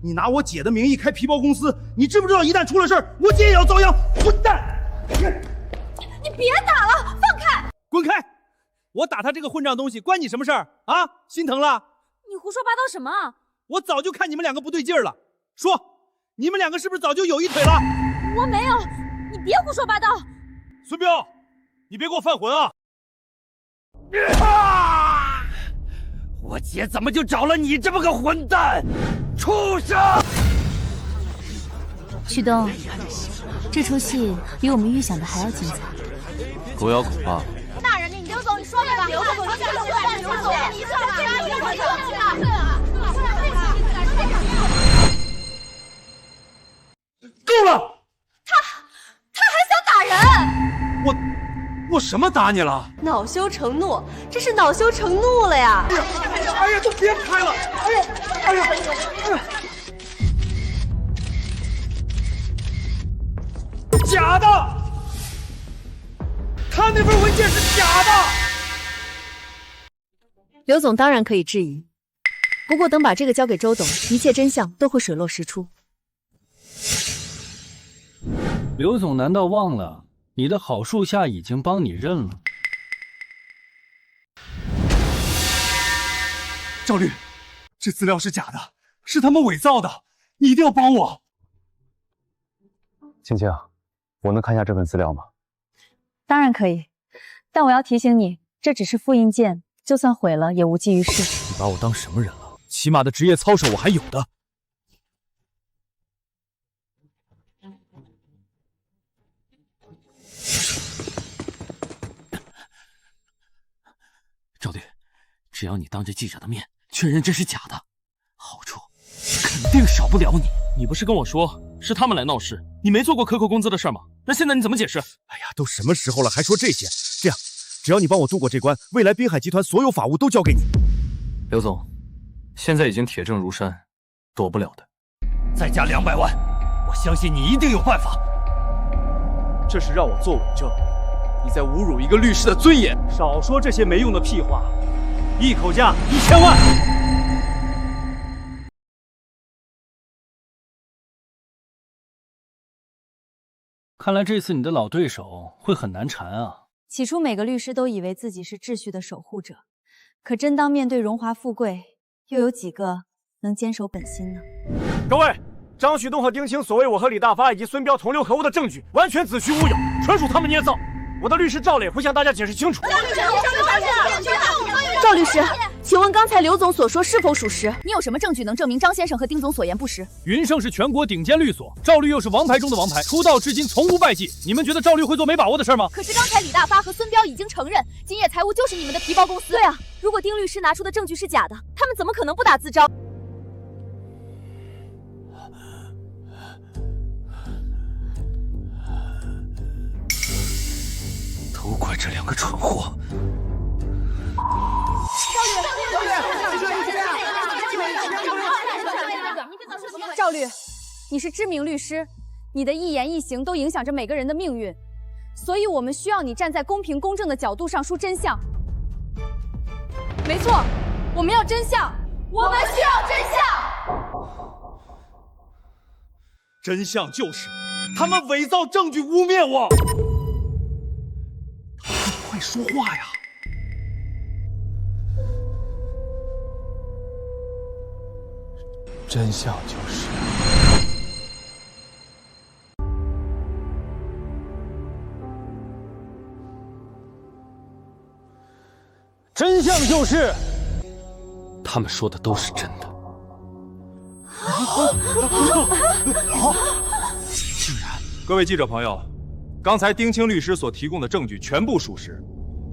你拿我姐的名义开皮包公司，你知不知道一旦出了事儿，我姐也要遭殃？混蛋！你别打了，放开！滚开！我打他这个混账东西，关你什么事儿啊？心疼了？你胡说八道什么啊？我早就看你们两个不对劲儿了。说，你们两个是不是早就有一腿了？我没有，你别胡说八道。孙彪，你别给我犯浑啊！我姐怎么就找了你这么个混蛋？畜生！旭东，这出戏比我们预想的还要精彩。狗咬狗怕。大人，刘总，你说对吧？刘总，你上吧。够了！他还想打人！我什么打你了？恼羞成怒，这是恼羞成怒了呀！哎呀，都别拍了！哎呀！假的！他那份文件是假的！刘总当然可以质疑，不过等把这个交给周董，一切真相都会水落石出。刘总难道忘了你的好属下已经帮你认了？赵律，这资料是假的，是他们伪造的，你一定要帮我。青青，我能看一下这份资料吗？当然可以，但我要提醒你，这只是复印件，就算毁了也无济于事。你把我当什么人了？起码的职业操守我还有的。只要你当着记者的面确认这是假的，好处肯定少不了你。你不是跟我说是他们来闹事，你没做过克扣工资的事吗？那现在你怎么解释？哎呀，都什么时候了，还说这些？这样，只要你帮我度过这关，未来滨海集团所有法务都交给你。刘总，现在已经铁证如山，躲不了的。再加200万，我相信你一定有办法。这是让我做伪证，你在侮辱一个律师的尊严。少说这些没用的屁话，一口价1000万。看来这次你的老对手会很难缠啊。起初每个律师都以为自己是秩序的守护者，可真当面对荣华富贵，又有几个能坚守本心呢？各位，张旭东和丁青所谓我和李大发以及孙彪同流合污的证据，完全子虚乌有，纯属他们捏造。我的律师赵磊会向大家解释清楚。赵律师，请问刚才刘总所说是否属实？你有什么证据能证明张先生和丁总所言不实？云盛是全国顶尖律所，赵律又是王牌中的王牌，出道至今从无败绩。你们觉得赵律会做没把握的事吗？可是刚才李大发和孙彪已经承认，金叶财务就是你们的皮包公司。对啊，如果丁律师拿出的证据是假的，他们怎么可能不打自招？都怪这2个蠢货！赵律，你是知名律师，你的一言一行都影响着每个人的命运，所以我们需要你站在公平公正的角度上说真相。没错，我们要真相，我们需要真相。真相就是他们伪造证据污蔑我。快说话呀！真相就是真相就是他们说的都是真的。各位记者朋友，刚才丁青律师所提供的证据全部属实，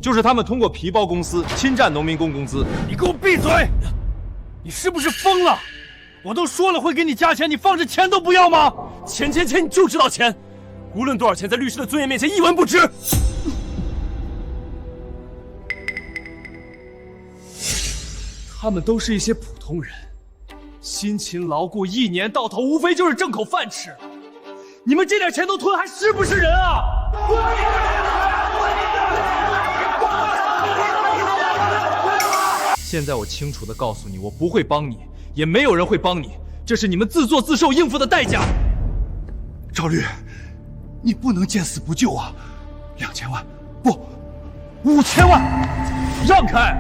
就是他们通过皮包公司侵占农民工工资。你给我闭嘴！你是不是疯了？我都说了会给你加钱，你放着钱都不要吗？钱，你就知道钱，无论多少钱，在律师的尊严面前一文不值。他们都是一些普通人，辛勤劳过，1年到头无非就是挣口饭吃。你们这点钱都吞，还是不是人啊？现在我清楚地告诉你，我不会帮你，也没有人会帮你，这是你们自作自受应付的代价。赵律，你不能见死不救啊！2000万，不，5000万，让开！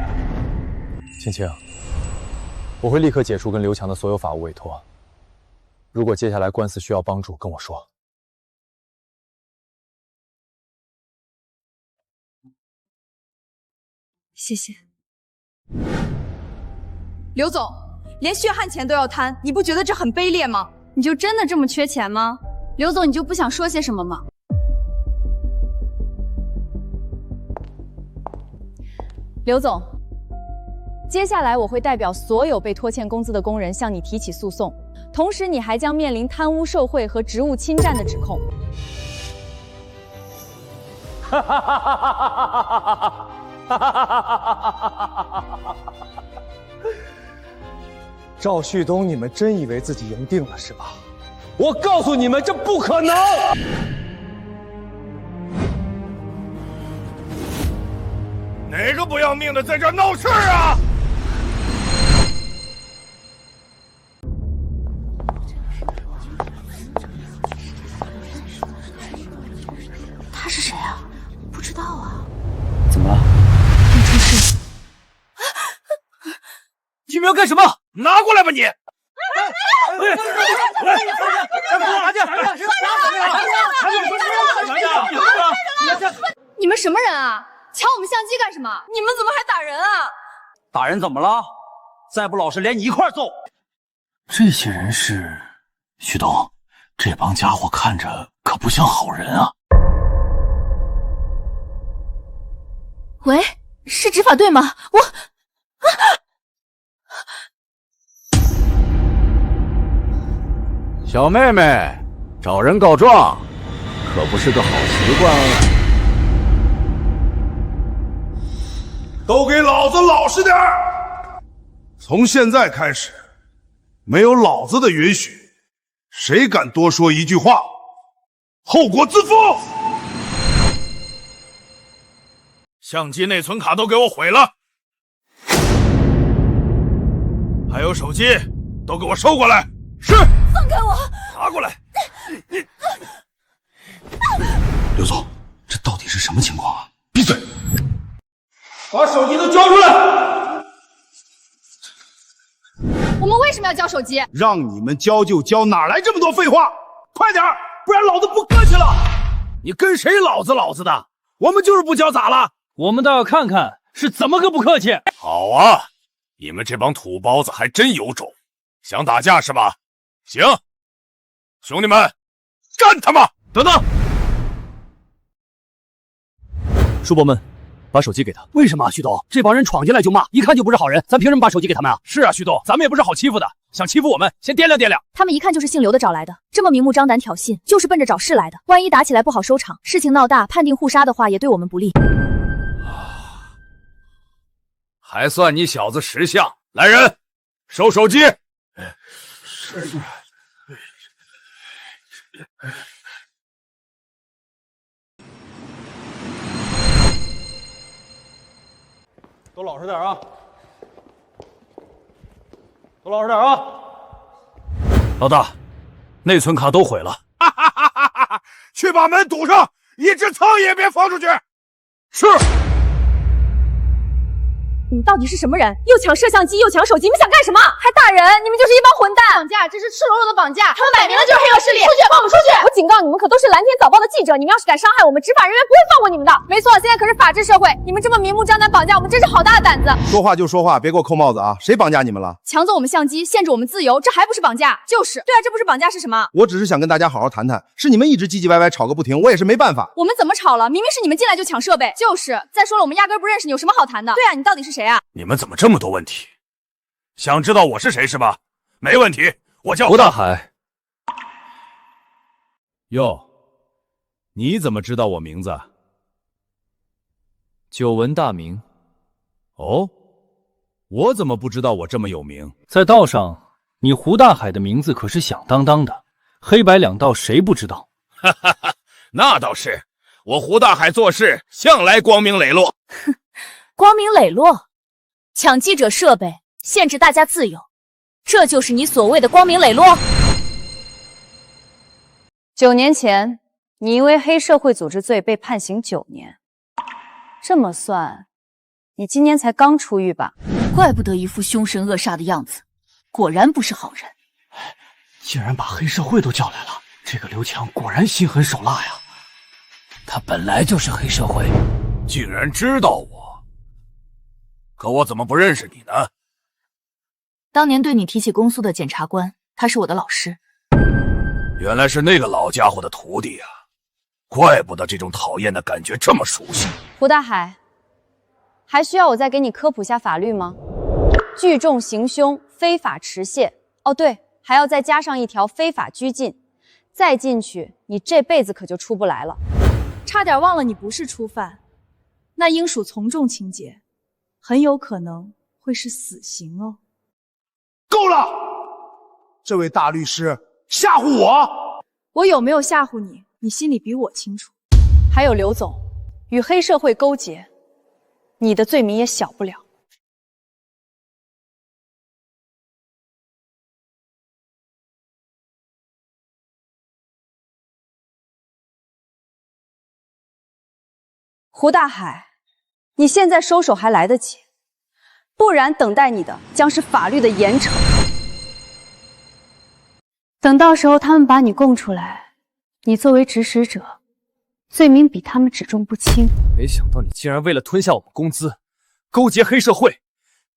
青青，我会立刻解除跟刘强的所有法务委托。如果接下来官司需要帮助，跟我说。谢谢。刘总，连血汗钱都要贪，你不觉得这很卑劣吗？你就真的这么缺钱吗？刘总，你就不想说些什么吗？刘总，接下来我会代表所有被拖欠工资的工人向你提起诉讼，同时你还将面临贪污受贿和职务侵占的指控。赵旭东，你们真以为自己赢定了是吧？我告诉你们，这不可能！哪个不要命的在这闹事啊？他是谁啊？不知道啊。怎么了？你出事！你们要干什么？拿过来吧你！你们什么人啊？抢我们相机干什么？你们怎么还打人啊？打人怎么了？再不老实，连你一块揍！这些人是旭东，这帮家伙看着可不像好人啊！喂，是执法队吗？小妹妹，找人告状，可不是个好习惯哦。都给老子老实点儿！从现在开始，没有老子的允许，谁敢多说一句话，后果自负！相机内存卡都给我毁了，还有手机都给我收过来。是。放开我！拿过来！刘总，这到底是什么情况啊？闭嘴！把手机都交出来！我们为什么要交手机？让你们交就交，哪来这么多废话？快点儿，不然老子不客气了！你跟谁老子的？我们就是不交咋了？我们倒要看看是怎么个不客气。好啊，你们这帮土包子还真有种，想打架是吧？行，兄弟们，干他妈！等等，叔伯们，把手机给他。为什么啊，旭东？这帮人闯进来就骂，一看就不是好人，咱凭什么把手机给他们啊？是啊，旭东，咱们也不是好欺负的，想欺负我们，先掂量掂量。他们一看就是姓刘的找来的，这么明目张胆挑衅，就是奔着找事来的。万一打起来不好收场，事情闹大，判定互杀的话，也对我们不利。还算你小子识相，来人，收手机。都老实点啊！都老实点啊！老大，内存卡都毁了，去把门堵上，一只苍蝇也别放出去。是。你们到底是什么人？又抢摄像机，又抢手机，你们想干什么？还打人！你们就是一帮混蛋！绑架，这是赤裸裸的绑架！他们摆明了就是黑恶势力！出去，放我们出去！我警告你们，可都是蓝天早报的记者，你们要是敢伤害我们，执法人员不会放过你们的。没错，现在可是法治社会，你们这么明目张胆绑架我们，真是好大的胆子！说话就说话，别给我扣帽子啊！谁绑架你们了？抢走我们相机，限制我们自由，这还不是绑架？就是。对啊，这不是绑架是什么？我只是想跟大家好好谈谈，是你们一直唧唧歪歪吵个不停，我也是没办法。我们怎么吵了？明明是你们进来就抢设备。就是。再说了，我们压根不认识你，有什么好谈的？对啊，你到底是谁啊？你们怎么这么多问题？想知道我是谁是吧？没问题，我叫胡大海。哟，你怎么知道我名字？久闻大名。哦，我怎么不知道我这么有名？在道上，你胡大海的名字可是响当当的，黑白两道谁不知道？哈哈哈，那倒是，我胡大海做事向来光明磊落。哼，光明磊落，抢记者设备，限制大家自由，这就是你所谓的光明磊落？9年前，你因为黑社会组织罪被判刑9年，这么算，你今年才刚出狱吧？怪不得一副凶神恶煞的样子，果然不是好人。竟然把黑社会都叫来了，这个刘强果然心狠手辣呀！他本来就是黑社会，竟然知道我，可我怎么不认识你呢？当年对你提起公诉的检察官，他是我的老师。原来是那个老家伙的徒弟啊，怪不得这种讨厌的感觉这么熟悉。胡大海，还需要我再给你科普下法律吗？聚众行凶，非法持械。哦对，还要再加上一条非法拘禁。再进去，你这辈子可就出不来了。差点忘了你不是初犯，那应属从重情节，很有可能会是死刑哦。够了，这位大律师吓唬我！我有没有吓唬你，你心里比我清楚。还有刘总，与黑社会勾结，你的罪名也小不了。胡大海，你现在收手还来得及，不然等待你的将是法律的严惩。等到时候他们把你供出来，你作为指使者，罪名比他们只重不轻。没想到你竟然为了吞下我们工资，勾结黑社会，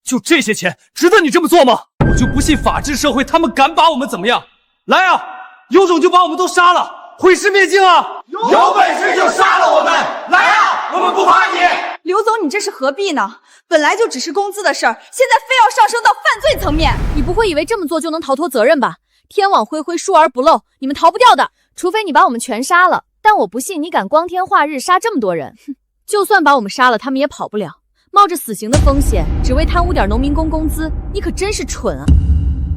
就这些钱值得你这么做吗？我就不信法治社会他们敢把我们怎么样！来啊，有种就把我们都杀了，毁尸灭迹啊！有本事就杀了我们！来啊，我们不怕你！刘总，你这是何必呢？本来就只是工资的事儿，现在非要上升到犯罪层面。你不会以为这么做就能逃脱责任吧？天网恢恢，疏而不漏，你们逃不掉的。除非你把我们全杀了，但我不信你敢光天化日杀这么多人。哼，就算把我们杀了，他们也跑不了。冒着死刑的风险，只为贪污点农民工工资，你可真是蠢啊！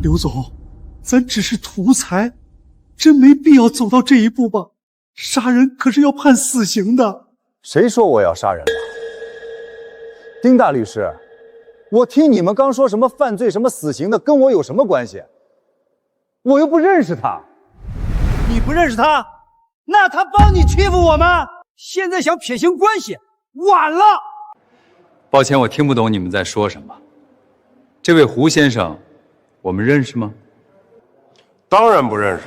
刘总，咱只是图财，真没必要走到这一步吧？杀人可是要判死刑的。谁说我要杀人了？丁大律师，我听你们刚说什么犯罪什么死刑的，跟我有什么关系？我又不认识他。你不认识他，那他帮你欺负我们，现在想撇清关系，晚了。抱歉，我听不懂你们在说什么。这位胡先生，我们认识吗？当然不认识。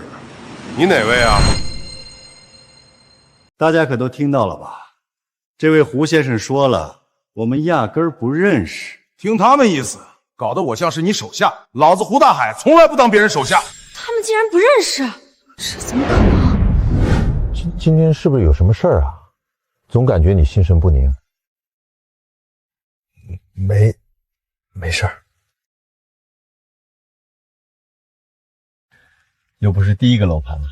你哪位啊？大家可都听到了吧？这位胡先生说了，我们压根儿不认识。听他们意思，搞得我像是你手下。老子胡大海从来不当别人手下。他们竟然不认识，这怎么可能？今天是不是有什么事儿啊？总感觉你心神不宁。没事儿。又不是第一个楼盘了。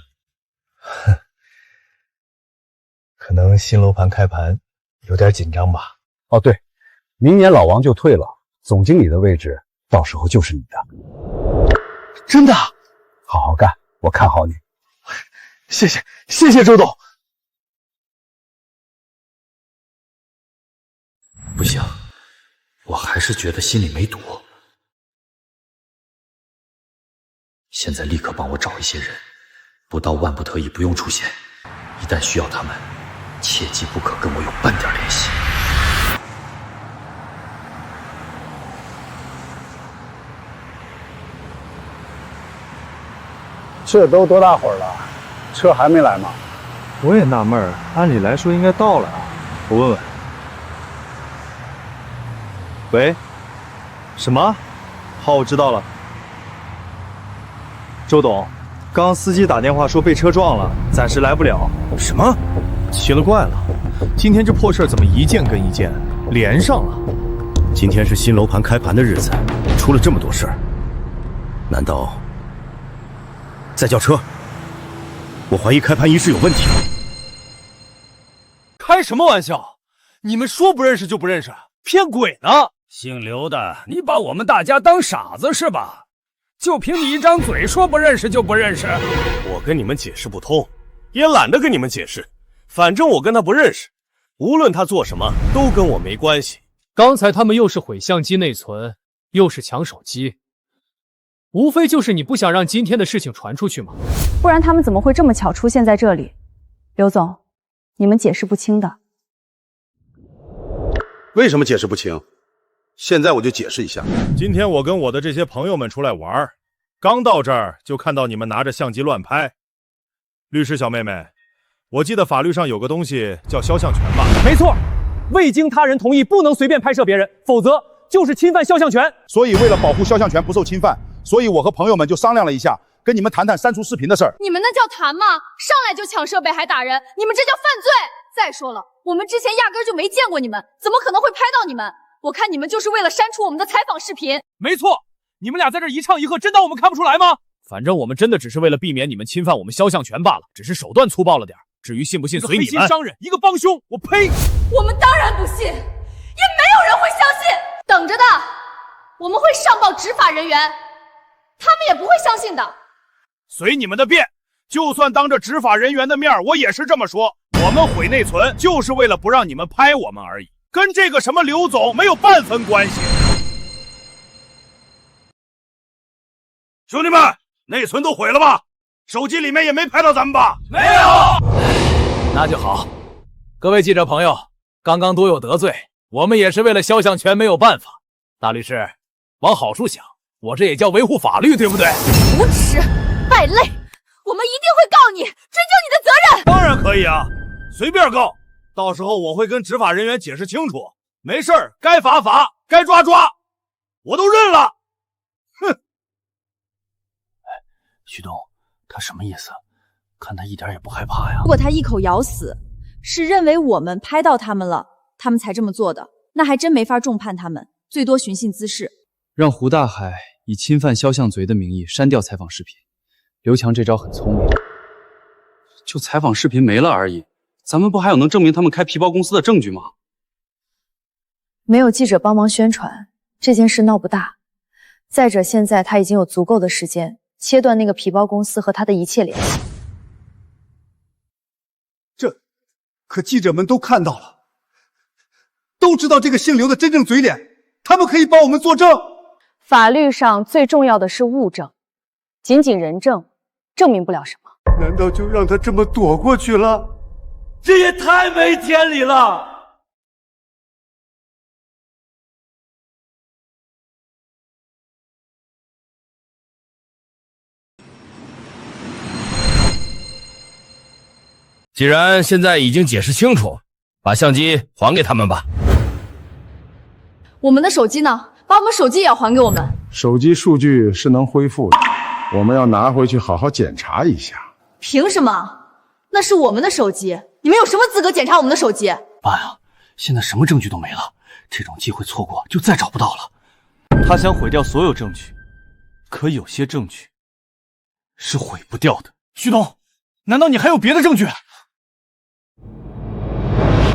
可能新楼盘开盘有点紧张吧。哦，对，明年老王就退了，总经理的位置到时候就是你的。真的？好好干，我看好你。谢谢周董。不行，我还是觉得心里没堵。现在立刻帮我找一些人，不到万不得已不用出现，一旦需要他们，切记不可跟我有半点联系。这都多大会儿了，车还没来吗？我也纳闷儿，按理来说应该到了啊。我问问。喂？什么？好，我知道了。周董，刚司机打电话说被车撞了，暂时来不了。什么？奇了怪了，今天这破事怎么一件跟一件连上了？今天是新楼盘开盘的日子，出了这么多事儿，难道在叫车？我怀疑开盘仪式有问题。开什么玩笑？你们说不认识就不认识，骗鬼呢！姓刘的，你把我们大家当傻子是吧？就凭你一张嘴说不认识就不认识？我跟你们解释不通，也懒得跟你们解释，反正我跟他不认识，无论他做什么都跟我没关系。刚才他们又是毁相机内存，又是抢手机，无非就是你不想让今天的事情传出去嘛。不然他们怎么会这么巧出现在这里？刘总，你们解释不清的。为什么解释不清？现在我就解释一下。今天我跟我的这些朋友们出来玩，刚到这儿就看到你们拿着相机乱拍。律师小妹妹，我记得法律上有个东西叫肖像权吧？没错，未经他人同意不能随便拍摄别人，否则就是侵犯肖像权。所以为了保护肖像权不受侵犯，所以我和朋友们就商量了一下，跟你们谈谈删除视频的事儿。你们那叫谈吗？上来就抢设备还打人，你们这叫犯罪！再说了，我们之前压根就没见过你们，怎么可能会拍到你们？我看你们就是为了删除我们的采访视频。没错，你们俩在这一唱一和，真当我们看不出来吗？反正我们真的只是为了避免你们侵犯我们肖像权罢了，只是手段粗暴了点。至于信不信随你们。一个黑心商人，一个帮凶，我呸！我们当然不信，也没有人会相信。等着的，我们会上报执法人员，他们也不会相信的。随你们的便，就算当着执法人员的面，我也是这么说。我们毁内存就是为了不让你们拍我们而已，跟这个什么刘总没有半分关系。兄弟们，内存都毁了吧？手机里面也没拍到咱们吧？没有。那就好。各位记者朋友，刚刚多有得罪，我们也是为了肖像权没有办法。大律师，往好处想，我这也叫维护法律，对不对？无耻，败类，我们一定会告你，追究你的责任。当然可以啊，随便告，到时候我会跟执法人员解释清楚。没事儿，该罚罚，该抓抓，我都认了。哼！徐东，他什么意思？看他一点也不害怕呀。如果他一口咬死，是认为我们拍到他们了，他们才这么做的，那还真没法重判他们，最多寻衅滋事。让胡大海以侵犯肖像贼的名义删掉采访视频，刘强这招很聪明。就采访视频没了而已，咱们不还有能证明他们开皮包公司的证据吗？没有记者帮忙宣传，这件事闹不大。再者，现在他已经有足够的时间切断那个皮包公司和他的一切联系。可记者们都看到了，都知道这个姓刘的真正嘴脸，他们可以帮我们作证。法律上最重要的是物证，仅仅人证证明不了什么。难道就让他这么躲过去了？这也太没天理了！既然现在已经解释清楚，把相机还给他们吧。我们的手机呢？把我们手机也要还给我们。手机数据是能恢复的，我们要拿回去好好检查一下。凭什么？那是我们的手机，你们有什么资格检查我们的手机？爸呀，现在什么证据都没了，这种机会错过就再找不到了。他想毁掉所有证据，可有些证据是毁不掉的。旭东，难道你还有别的证据？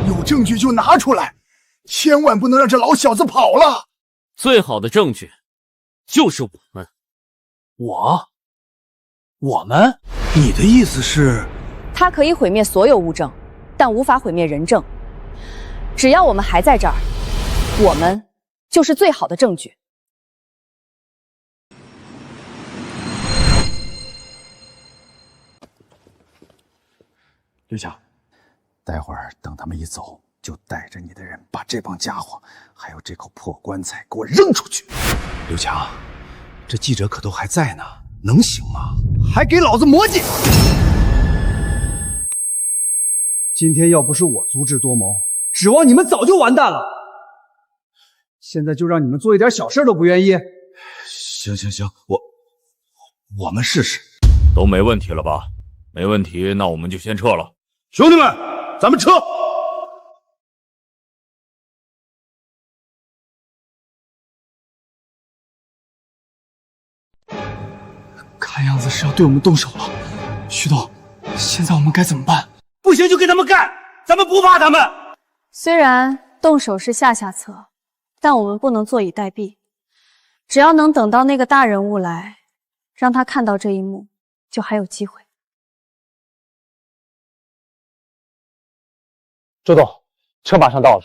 有证据就拿出来，千万不能让这老小子跑了。最好的证据就是我们。我们？你的意思是？他可以毁灭所有物证，但无法毁灭人证。只要我们还在这儿，我们就是最好的证据。刘强，待会儿等他们一走，就带着你的人把这帮家伙，还有这口破棺材给我扔出去。刘强，这记者可都还在呢，能行吗？还给老子磨叽！今天要不是我足智多谋，指望你们早就完蛋了。现在就让你们做一点小事都不愿意？行，我们试试。都没问题了吧？没问题，那我们就先撤了。兄弟们，咱们撤！看样子是要对我们动手了。旭东，现在我们该怎么办？不行就跟他们干，咱们不怕他们。虽然动手是下策，但我们不能坐以待毙。只要能等到那个大人物来，让他看到这一幕，就还有机会。周董，车马上到了。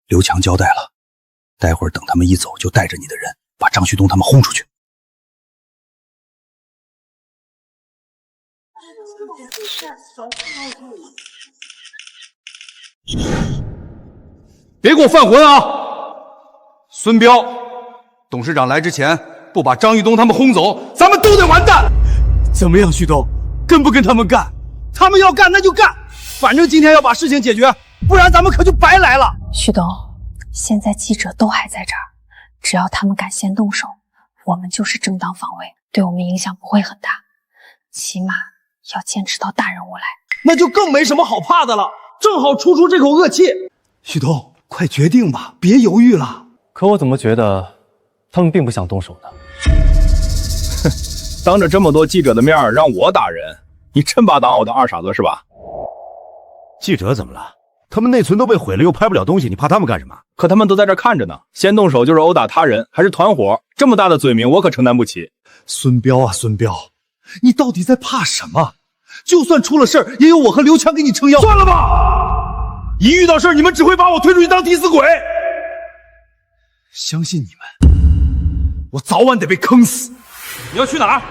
刘强交代了，待会儿等他们一走，就带着你的人把张旭东他们轰出去。别给我犯浑啊！孙彪，董事长来之前不把张玉东他们轰走，咱们都得完蛋。怎么样，旭东，跟不跟他们干？他们要干那就干，反正今天要把事情解决，不然咱们可就白来了。旭东，现在记者都还在这儿，只要他们敢先动手，我们就是正当防卫，对我们影响不会很大，起码要坚持到大人物来。那就更没什么好怕的了，正好出这口恶气。旭东，快决定吧，别犹豫了。可我怎么觉得他们并不想动手呢？哼，当着这么多记者的面让我打人，你真把当我的二傻子是吧？记者怎么了？他们内存都被毁了，又拍不了东西，你怕他们干什么？可他们都在这看着呢，先动手就是殴打他人，还是团伙，这么大的罪名，我可承担不起。孙彪啊，孙彪，你到底在怕什么？就算出了事儿，也有我和刘强给你撑腰。算了吧，一遇到事儿，你们只会把我推出去当替死鬼。相信你们，我早晚得被坑死。你要去哪儿？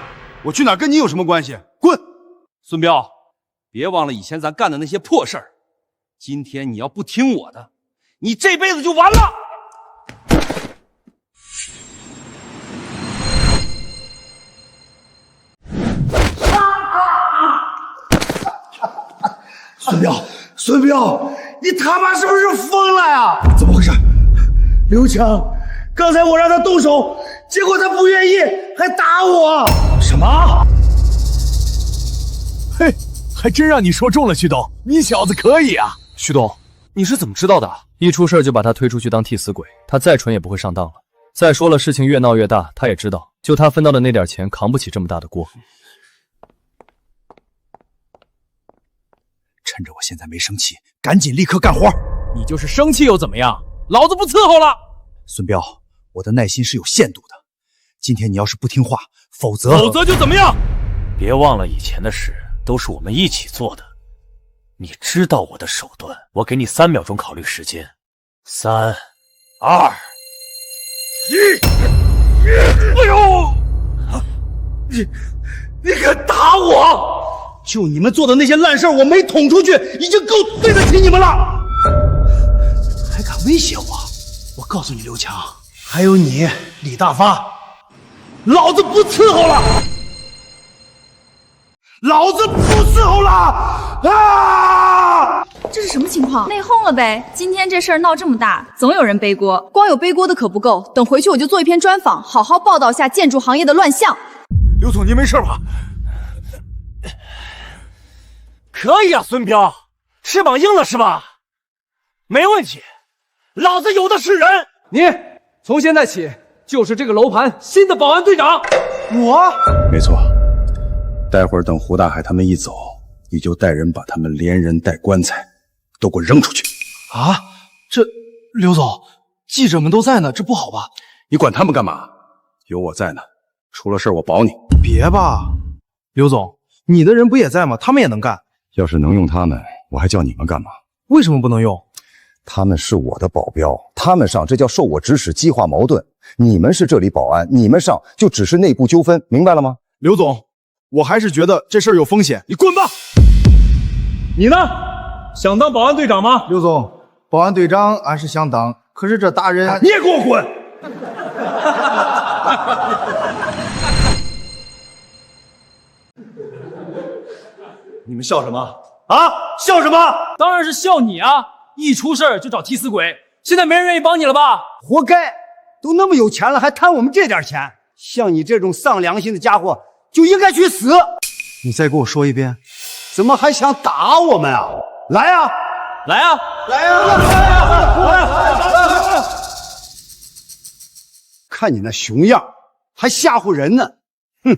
我去哪儿跟你有什么关系？滚！孙彪，别忘了以前咱干的那些破事儿。今天你要不听我的，你这辈子就完了。孙彪，你他妈是不是疯了呀？怎么回事？刘强，刚才我让他动手，结果他不愿意，还打我。什么？嘿，还真让你说中了，旭东，你小子可以啊！旭东，你是怎么知道的？一出事就把他推出去当替死鬼，他再蠢也不会上当了。再说了，事情越闹越大，他也知道，就他分到的那点钱，扛不起这么大的锅。趁着我现在没生气，赶紧立刻干活。你就是生气又怎么样？老子不伺候了。孙彪，我的耐心是有限度的。今天你要是不听话，否则就怎么样？别忘了以前的事都是我们一起做的。你知道我的手段，我给你3秒钟考虑时间。3、2、1。哎呦！你敢打我？就你们做的那些烂事儿，我没捅出去，已经够对得起你们了，还敢威胁我？我告诉你，刘强，还有你，李大发，老子不伺候了！老子不伺候了！啊！这是什么情况？内讧了呗！今天这事儿闹这么大，总有人背锅。光有背锅的可不够，等回去我就做一篇专访，好好报道下建筑行业的乱象。刘总，您没事吧？可以啊，孙彪，翅膀硬了是吧？没问题，老子有的是人。你从现在起就是这个楼盘新的保安队长。我？没错。待会儿等胡大海他们一走，你就带人把他们连人带棺材都给我扔出去。啊？这刘总，记者们都在呢，这不好吧？你管他们干嘛？有我在呢，出了事我保你。别吧，刘总，你的人不也在吗？他们也能干。要是能用他们，我还叫你们干嘛？为什么不能用？他们是我的保镖，他们上这叫受我指使，激化矛盾。你们是这里保安，你们上就只是内部纠纷，明白了吗？刘总，我还是觉得这事儿有风险，你滚吧。你呢？想当保安队长吗？刘总，保安队长俺是想当，可是这大人……你也给我滚！你们笑什么啊？笑什么？当然是笑你啊！一出事儿就找替死鬼，现在没人愿意帮你了吧？活该！都那么有钱了，还贪我们这点钱，像你这种丧良心的家伙就应该去死！你再给我说一遍，怎么还想打我们啊？来呀！来呀！来呀！来呀！看你那熊样，还吓唬人呢！哼！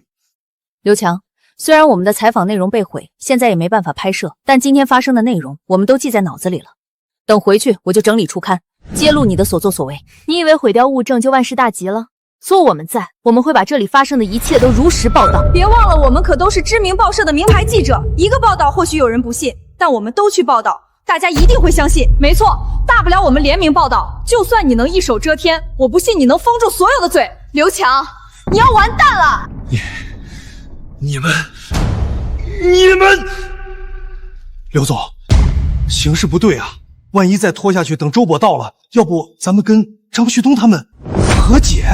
刘强。虽然我们的采访内容被毁，现在也没办法拍摄，但今天发生的内容我们都记在脑子里了。等回去我就整理出刊，揭露你的所作所为。你以为毁掉物证就万事大吉了？做我们在，我们会把这里发生的一切都如实报道。别忘了，我们可都是知名报社的名牌记者，一个报道或许有人不信，但我们都去报道，大家一定会相信。没错，大不了我们联名报道，就算你能一手遮天，我不信你能封住所有的嘴。刘强，你要完蛋了！你们，刘总，形势不对啊！万一再拖下去，等周伯到了，要不咱们跟张旭东他们和解？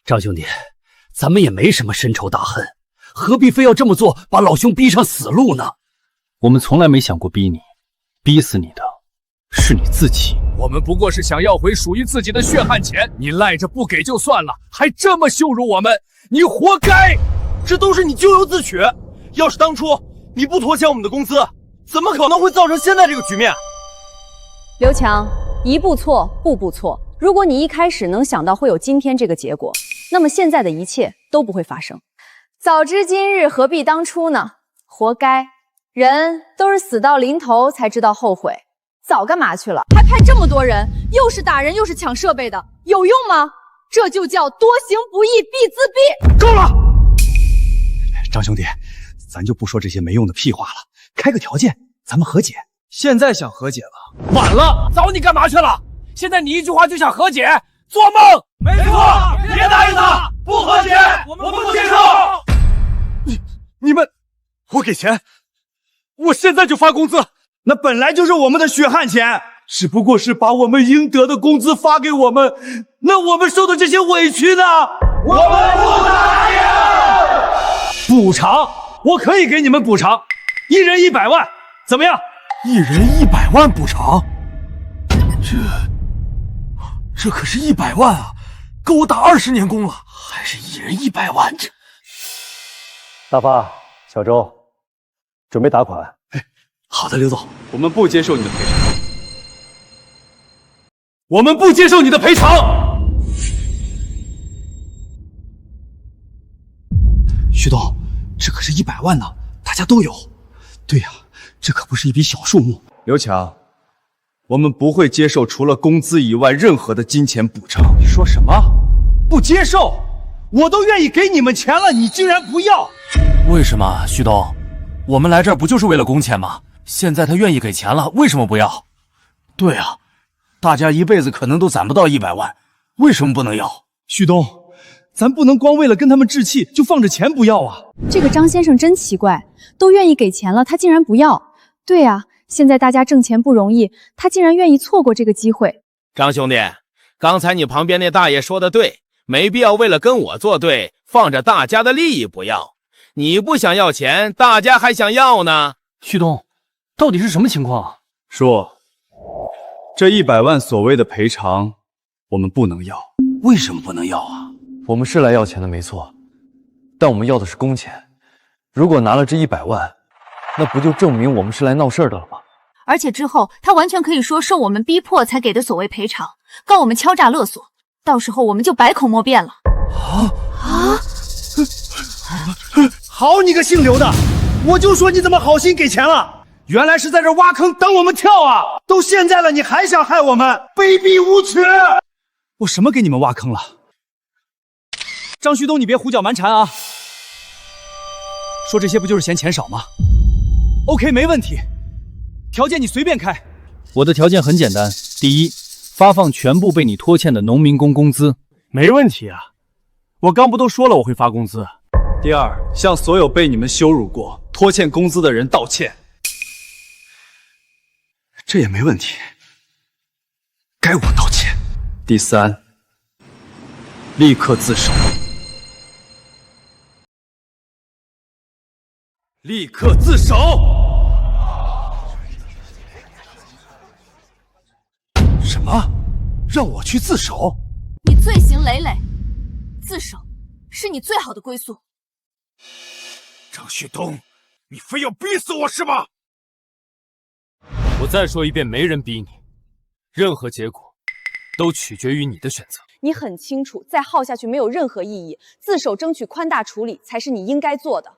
张兄弟，咱们也没什么深仇大恨，何必非要这么做，把老兄逼上死路呢？我们从来没想过逼你，逼死你的是你自己。我们不过是想要回属于自己的血汗钱，你赖着不给就算了，还这么羞辱我们，你活该！这都是你咎由自取。要是当初你不拖欠我们的工资，怎么可能会造成现在这个局面？刘强，一步错，步步错。如果你一开始能想到会有今天这个结果，那么现在的一切都不会发生。早知今日，何必当初呢？活该！人都是死到临头才知道后悔。早干嘛去了？还派这么多人，又是打人又是抢设备的，有用吗？这就叫多行不义必自毙。够了，张兄弟，咱就不说这些没用的屁话了，开个条件，咱们和解。现在想和解了？晚了，找你干嘛去了？现在你一句话就想和解，做梦！没错，别答应他，不和解，我们不接受。你们，我给钱，我现在就发工资。那本来就是我们的血汗钱，只不过是把我们应得的工资发给我们，那我们受的这些委屈呢？我们不答应。补偿，我可以给你们补偿，1人100万，怎么样？1人100万补偿？这可是100万啊，够我打20年工了，还是1人100万？这大发、小周，准备打款。好的，刘总，我们不接受你的赔偿。我们不接受你的赔偿。徐东，这可是100万呢，大家都有。对呀，这可不是一笔小数目。刘强，我们不会接受除了工资以外任何的金钱补偿。你说什么？不接受？我都愿意给你们钱了，你竟然不要？为什么，徐东？我们来这儿不就是为了工钱吗？现在他愿意给钱了，为什么不要？对啊，大家一辈子可能都攒不到100万，为什么不能要？旭东，咱不能光为了跟他们置气就放着钱不要啊！这个张先生真奇怪，都愿意给钱了，他竟然不要。对啊，现在大家挣钱不容易，他竟然愿意错过这个机会。张兄弟，刚才你旁边那大爷说的对，没必要为了跟我作对，放着大家的利益不要。你不想要钱，大家还想要呢。旭东，到底是什么情况啊？叔，这100万所谓的赔偿，我们不能要。为什么不能要啊？我们是来要钱的，没错，但我们要的是工钱。如果拿了这100万，那不就证明我们是来闹事儿的了吗？而且之后他完全可以说受我们逼迫才给的所谓赔偿，告我们敲诈勒索，到时候我们就百口莫辩了。好你个姓刘的，我就说你怎么好心给钱了，原来是在这挖坑等我们跳啊！都现在了，你还想害我们，卑鄙无耻！我什么给你们挖坑了？张旭东，你别胡搅蛮缠啊！说这些不就是嫌钱少吗 ？OK， 没问题，条件你随便开。我的条件很简单：第一，发放全部被你拖欠的农民工工资。没问题啊，我刚不都说了我会发工资。第二，向所有被你们羞辱过、拖欠工资的人道歉。这也没问题，该我道歉。第三，立刻自首。立刻自首！什么？让我去自首？你罪行累累，自首是你最好的归宿。张旭东，你非要逼死我是吗？我再说一遍，没人逼你，任何结果都取决于你的选择。你很清楚，再耗下去没有任何意义，自首争取宽大处理才是你应该做的。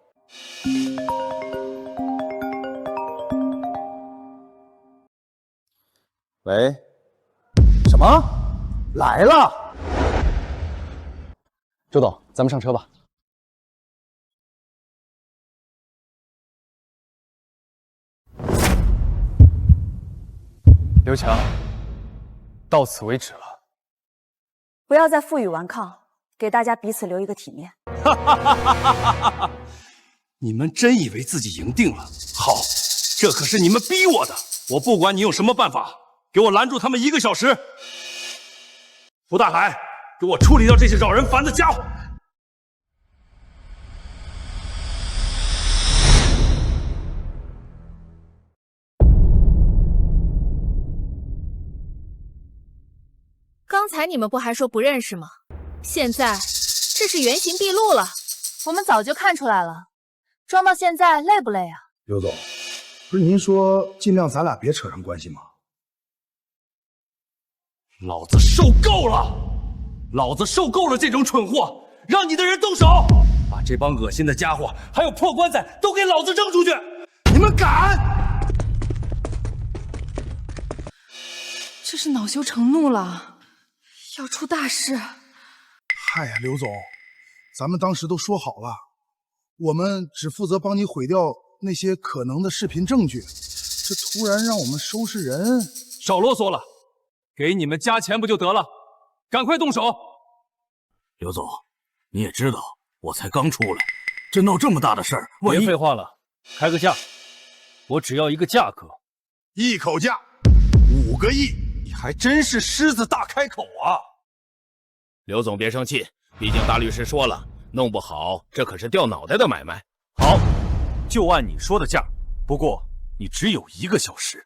喂，什么？来了？周董，咱们上车吧。刘强，到此为止了。不要再负隅顽抗，给大家彼此留一个体面。你们真以为自己赢定了？好，这可是你们逼我的，我不管你用什么办法，给我拦住他们1个小时。胡大海，给我处理掉这些扰人烦的家伙。刚才你们不还说不认识吗？现在这是原形毕露了。我们早就看出来了，装到现在累不累啊？刘总，不是您说尽量咱俩别扯上关系吗？老子受够了！老子受够了这种蠢货！让你的人动手，把这帮恶心的家伙还有破棺材都给老子扔出去！你们敢！这是恼羞成怒了，要出大事。嗨呀，刘总，咱们当时都说好了，我们只负责帮你毁掉那些可能的视频证据，这突然让我们收拾人，少啰嗦了，给你们加钱不就得了？赶快动手！刘总，你也知道，我才刚出来，这闹这么大的事儿，别废话了，开个价，我只要一个价格，一口价，5个亿，你还真是狮子大开口啊！刘总别生气，毕竟大律师说了，弄不好这可是掉脑袋的买卖。好，就按你说的价，不过你只有1个小时。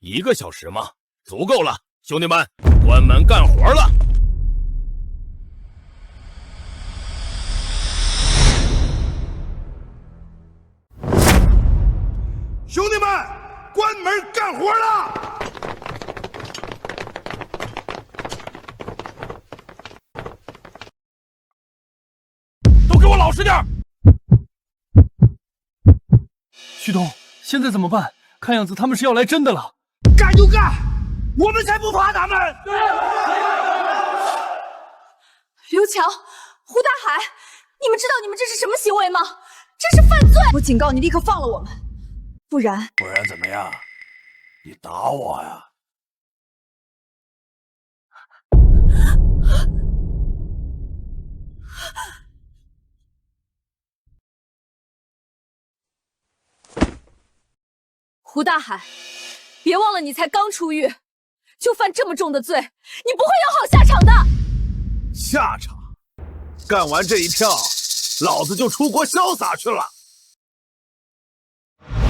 1个小时吗？足够了，兄弟们，关门干活了。兄弟们，关门干活了！都给我老实点！旭东，现在怎么办？看样子他们是要来真的了。干就干，我们才不怕他们！刘强、胡大海，你们知道你们这是什么行为吗？这是犯罪！我警告你，立刻放了我们，不然怎么样？你打我呀？胡大海，别忘了你才刚出狱，就犯这么重的罪，你不会有好下场的。下场？干完这一票，老子就出国潇洒去了。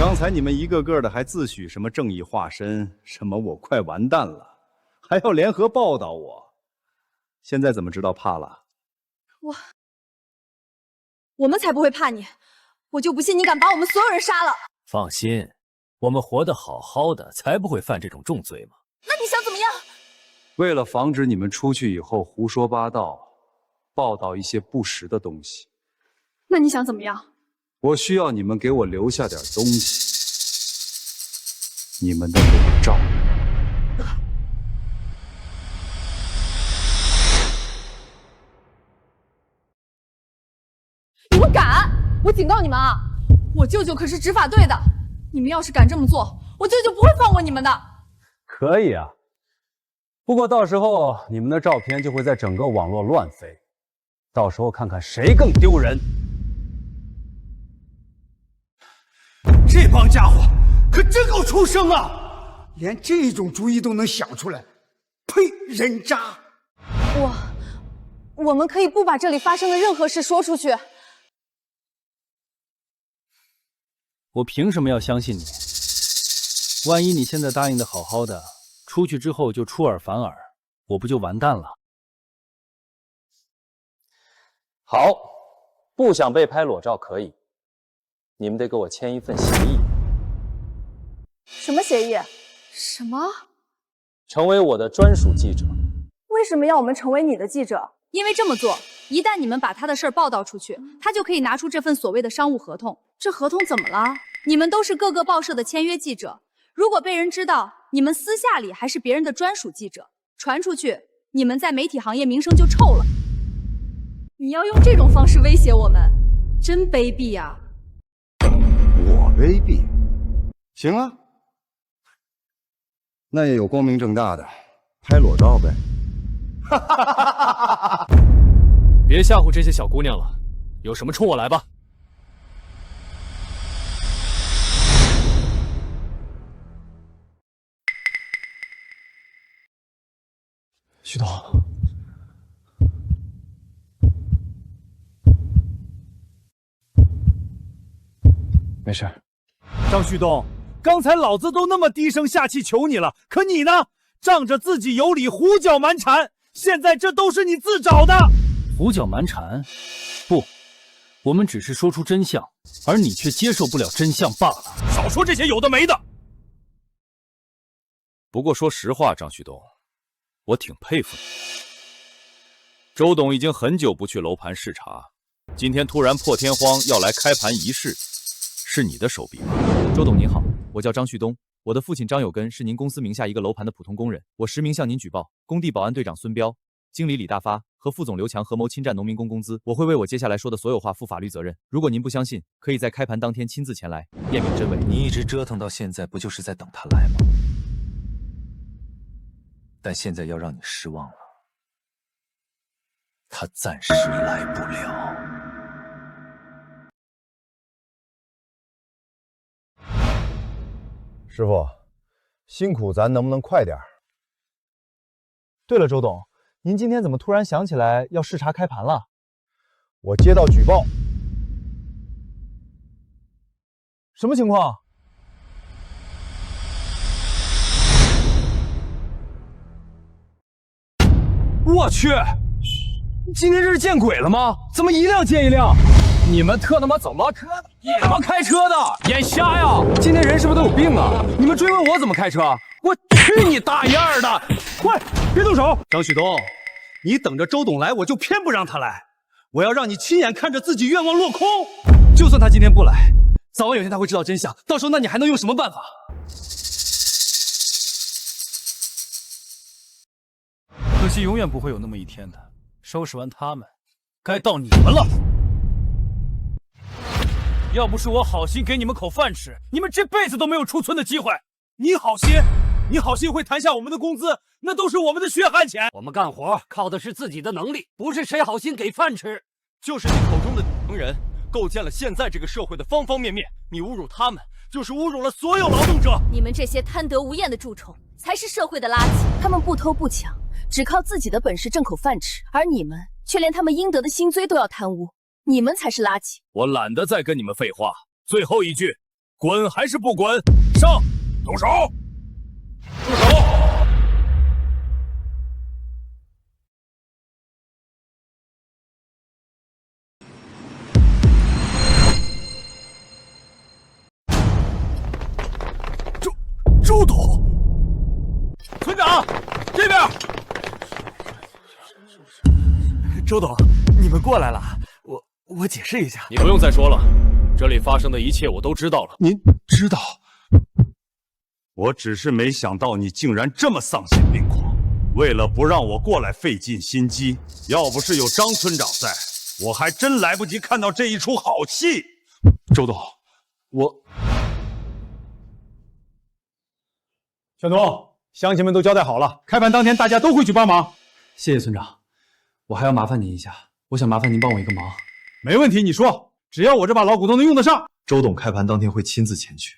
刚才你们一个个的还自诩什么正义化身，什么我快完蛋了，还要联合报道我。现在怎么知道怕了？我们才不会怕你，我就不信你敢把我们所有人杀了。放心，我们活得好好的，才不会犯这种重罪嘛。那你想怎么样？为了防止你们出去以后胡说八道，报道一些不实的东西，那你想怎么样？我需要你们给我留下点东西，你们的裸照。你们敢！我警告你们啊，我舅舅可是执法队的，你们要是敢这么做，我舅舅不会放过你们的。可以啊，不过到时候你们的照片就会在整个网络乱飞，到时候看看谁更丢人。这帮家伙可真够出声啊！连这种主意都能想出来，呸！人渣！我们可以不把这里发生的任何事说出去。我凭什么要相信你？万一你现在答应的好好的，出去之后就出尔反尔，我不就完蛋了？好，不想被拍裸照可以，你们得给我签一份协议。什么协议？什么？成为我的专属记者。为什么要我们成为你的记者？因为这么做，一旦你们把他的事儿报道出去，他就可以拿出这份所谓的商务合同。这合同怎么了？你们都是各个报社的签约记者，如果被人知道你们私下里还是别人的专属记者，传出去，你们在媒体行业名声就臭了。你要用这种方式威胁我们，真卑鄙呀！我卑鄙？行啊，那也有光明正大的，拍裸照呗。别吓唬这些小姑娘了，有什么冲我来吧。徐东，没事。张旭东，刚才老子都那么低声下气求你了，可你呢，仗着自己有理，胡搅蛮缠。现在这都是你自找的。胡搅蛮缠？不，我们只是说出真相，而你却接受不了真相罢了。少说这些有的没的。不过说实话，张旭东，我挺佩服你。周董已经很久不去楼盘视察，今天突然破天荒要来开盘仪式，是你的手笔吗？周董您好，我叫张旭东，我的父亲张有根是您公司名下一个楼盘的普通工人，我实名向您举报，工地保安队长孙彪、经理李大发和副总刘强合谋侵占农民工工资，我会为我接下来说的所有话负法律责任。如果您不相信，可以在开盘当天亲自前来验明真伪。你一直折腾到现在，不就是在等他来吗？但现在要让你失望了，他暂时来不了。师傅，辛苦咱能不能快点？对了，周董，您今天怎么突然想起来要视察开盘了？我接到举报。什么情况？我去！今天这是见鬼了吗？怎么一辆接一辆？你们特他妈怎么开？你他妈开车的眼瞎呀！今天人是不是都有病啊？你们追问我怎么开车？我去你大爷儿的！快，别动手！张旭东，你等着周董来，我就偏不让他来。我要让你亲眼看着自己愿望落空。就算他今天不来，早晚有天他会知道真相。到时候那你还能用什么办法？可惜永远不会有那么一天的。收拾完他们，该到你们了。要不是我好心给你们口饭吃，你们这辈子都没有出村的机会。你好心会谈下我们的工资，那都是我们的血汗钱。我们干活靠的是自己的能力，不是谁好心给饭吃。就是你口中的能人，构建了现在这个社会的方方面面。你侮辱他们，就是侮辱了所有劳动者。你们这些贪得无厌的蛀虫，才是社会的垃圾。他们不偷不抢，只靠自己的本事挣口饭吃，而你们却连他们应得的薪资都要贪污，你们才是垃圾。我懒得再跟你们废话，最后一句，滚还是不滚？上，动手！住手！周董，村长，这边。周董，你们过来了，我解释一下。你不用再说了，这里发生的一切我都知道了。您知道？我只是没想到你竟然这么丧心病狂，为了不让我过来费尽心机。要不是有张村长在，我还真来不及看到这一出好戏。周董，小东，乡亲们都交代好了，开盘当天大家都会去帮忙。谢谢村长，我还要麻烦您一下，我想麻烦您帮我一个忙。没问题，你说，只要我这把老骨头能用得上。周董开盘当天会亲自前去，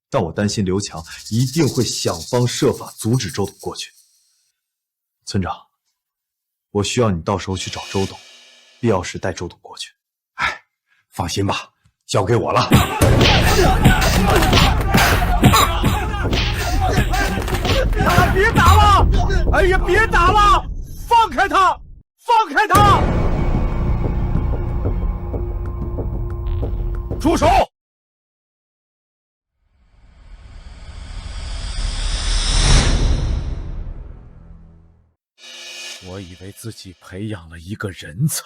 但我担心刘强一定会想方设法阻止周董过去。村长，我需要你到时候去找周董，必要时带周董过去。放心吧，交给我了。别打了！哎呀，别打了！放开他！放开他！住手！我以为自己培养了一个人才，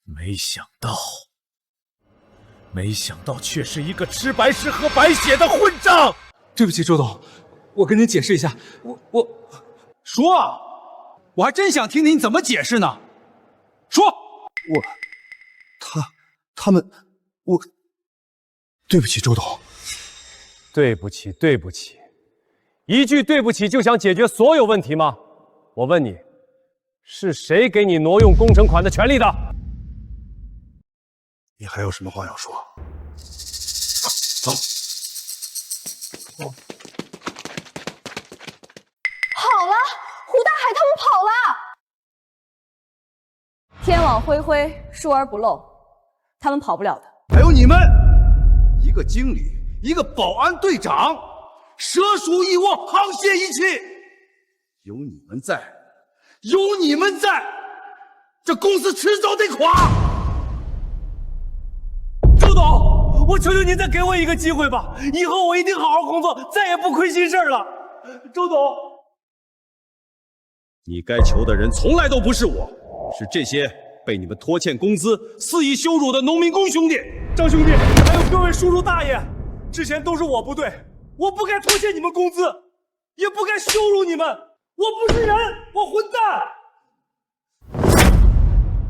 没想到却是一个吃白吃喝白血的混账！对不起，周董，我跟您解释一下，我说啊，我还真想听听你怎么解释呢。说，他们，对不起，周董，对不起，对不起，一句对不起就想解决所有问题吗？我问你，是谁给你挪用工程款的权利的？你还有什么话要说？走。跑了，胡大海他们跑了。天网恢恢，疏而不漏，他们跑不了的。还有你们，一个经理，一个保安队长，蛇鼠一窝，沆瀣一气。有你们在，这公司迟早得垮。周董，我求求您再给我一个机会吧，以后我一定好好工作，再也不亏心事了。周董，你该求的人从来都不是我，是这些被你们拖欠工资、肆意羞辱的农民工兄弟。张兄弟，还有各位叔叔大爷，之前都是我不对，我不该拖欠你们工资，也不该羞辱你们。我不是人，我混蛋！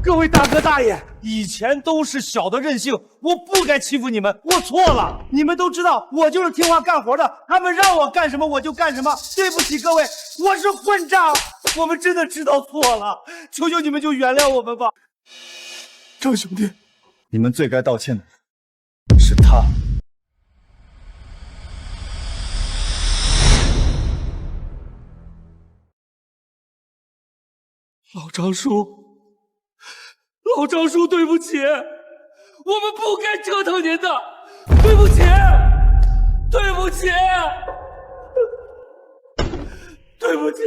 各位大哥大爷，以前都是小的任性，我不该欺负你们，我错了。你们都知道，我就是听话干活的，他们让我干什么我就干什么。对不起各位，我是混账，我们真的知道错了，求求你们就原谅我们吧。张兄弟，你们最该道歉的是他。老张叔，老张叔，对不起，我们不该折腾您的，对不起，对不起，对不起。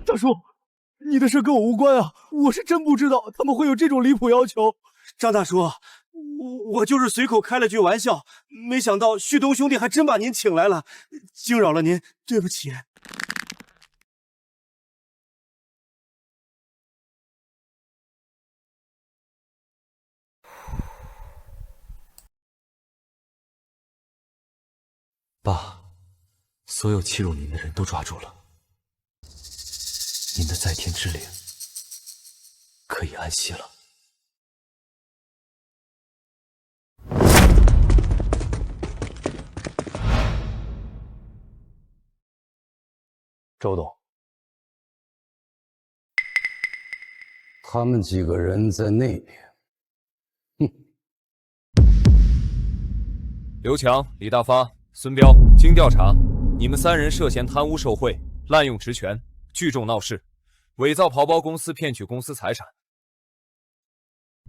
大叔，你的事跟我无关啊，我是真不知道他们会有这种离谱要求。张大叔，我就是随口开了句玩笑，没想到旭东兄弟还真把您请来了，惊扰了您，对不起。爸，所有欺辱您的人都抓住了，您的在天之灵可以安息了。周董，他们几个人在那边。刘强、李大发、孙彪，经调查，你们3人涉嫌贪污受贿、滥用职权、聚众闹事，伪造袍包公司骗取公司财产。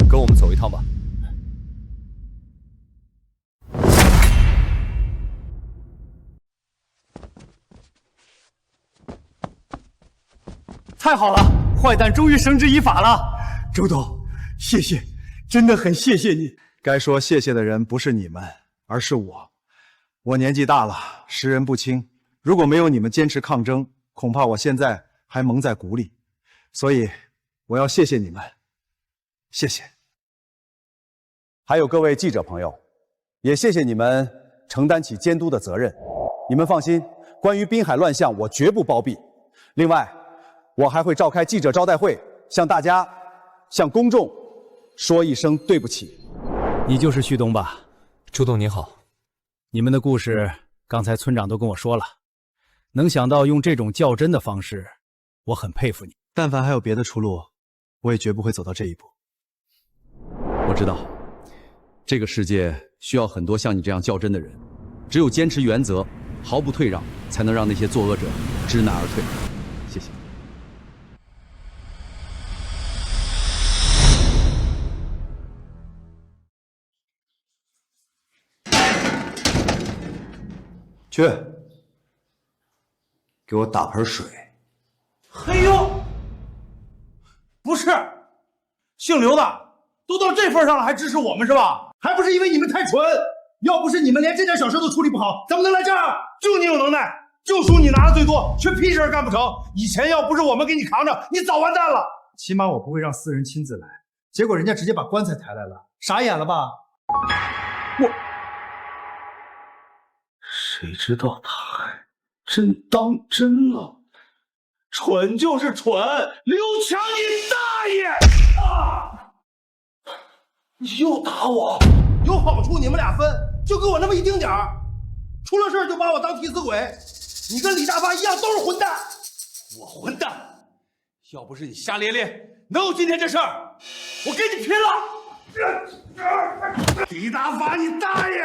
跟我们走一趟吧。太好了，坏蛋终于绳之以法了。周董，谢谢，真的很谢谢你。该说谢谢的人不是你们，而是我。我年纪大了，识人不清，如果没有你们坚持抗争，恐怕我现在还蒙在鼓里。所以我要谢谢你们，谢谢。还有各位记者朋友，也谢谢你们承担起监督的责任。你们放心，关于滨海乱象，我绝不包庇。另外，我还会召开记者招待会，向大家、向公众说一声对不起。你就是旭东吧？周董您好。你们的故事刚才村长都跟我说了，能想到用这种较真的方式，我很佩服你。但凡还有别的出路，我也绝不会走到这一步。我知道，这个世界需要很多像你这样较真的人，只有坚持原则，毫不退让，才能让那些作恶者知难而退。谢谢。去，给我打盆水。嘿呦，不是，姓刘的都到这份上了，还支持我们是吧？还不是因为你们太蠢！要不是你们连这点小事都处理不好，怎么能来这儿？就你有能耐，就属你拿的最多，却屁事干不成。以前要不是我们给你扛着，你早完蛋了。起码我不会让私人亲自来，结果人家直接把棺材抬来了，傻眼了吧？谁知道他还真当真了？蠢就是蠢，刘强你大爷！啊！你又打我，有好处你们俩分，就给我那么一丁点儿，出了事就把我当替死鬼。你跟李大发一样都是混蛋。我混蛋？要不是你瞎咧咧，能有今天这事儿？我跟你拼了！李大发你大爷！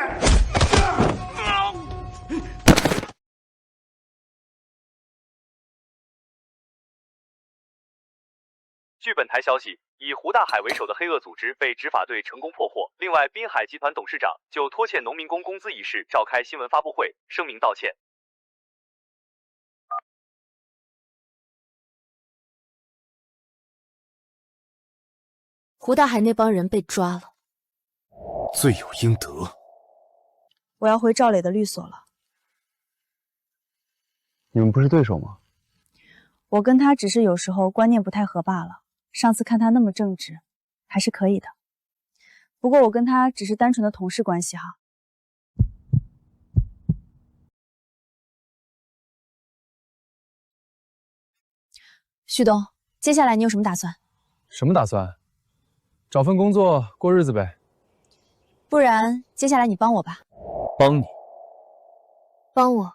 据本台消息，以胡大海为首的黑恶组织被执法队成功破获。另外，滨海集团董事长就拖欠农民工工资一事召开新闻发布会，声明道歉。胡大海那帮人被抓了，罪有应得。我要回赵磊的律所了。你们不是对手吗？我跟他只是有时候观念不太合罢了。上次看他那么正直，还是可以的。不过我跟他只是单纯的同事关系哈。旭东，接下来你有什么打算？什么打算？找份工作过日子呗。不然接下来你帮我吧。帮你？帮我。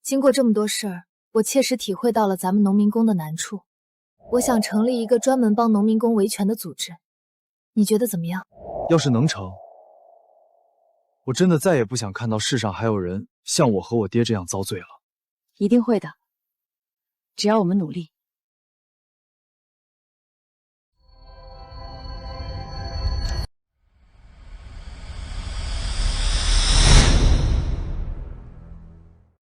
经过这么多事儿，我切实体会到了咱们农民工的难处。我想成立一个专门帮农民工维权的组织，你觉得怎么样？要是能成，我真的再也不想看到世上还有人像我和我爹这样遭罪了。一定会的。只要我们努力，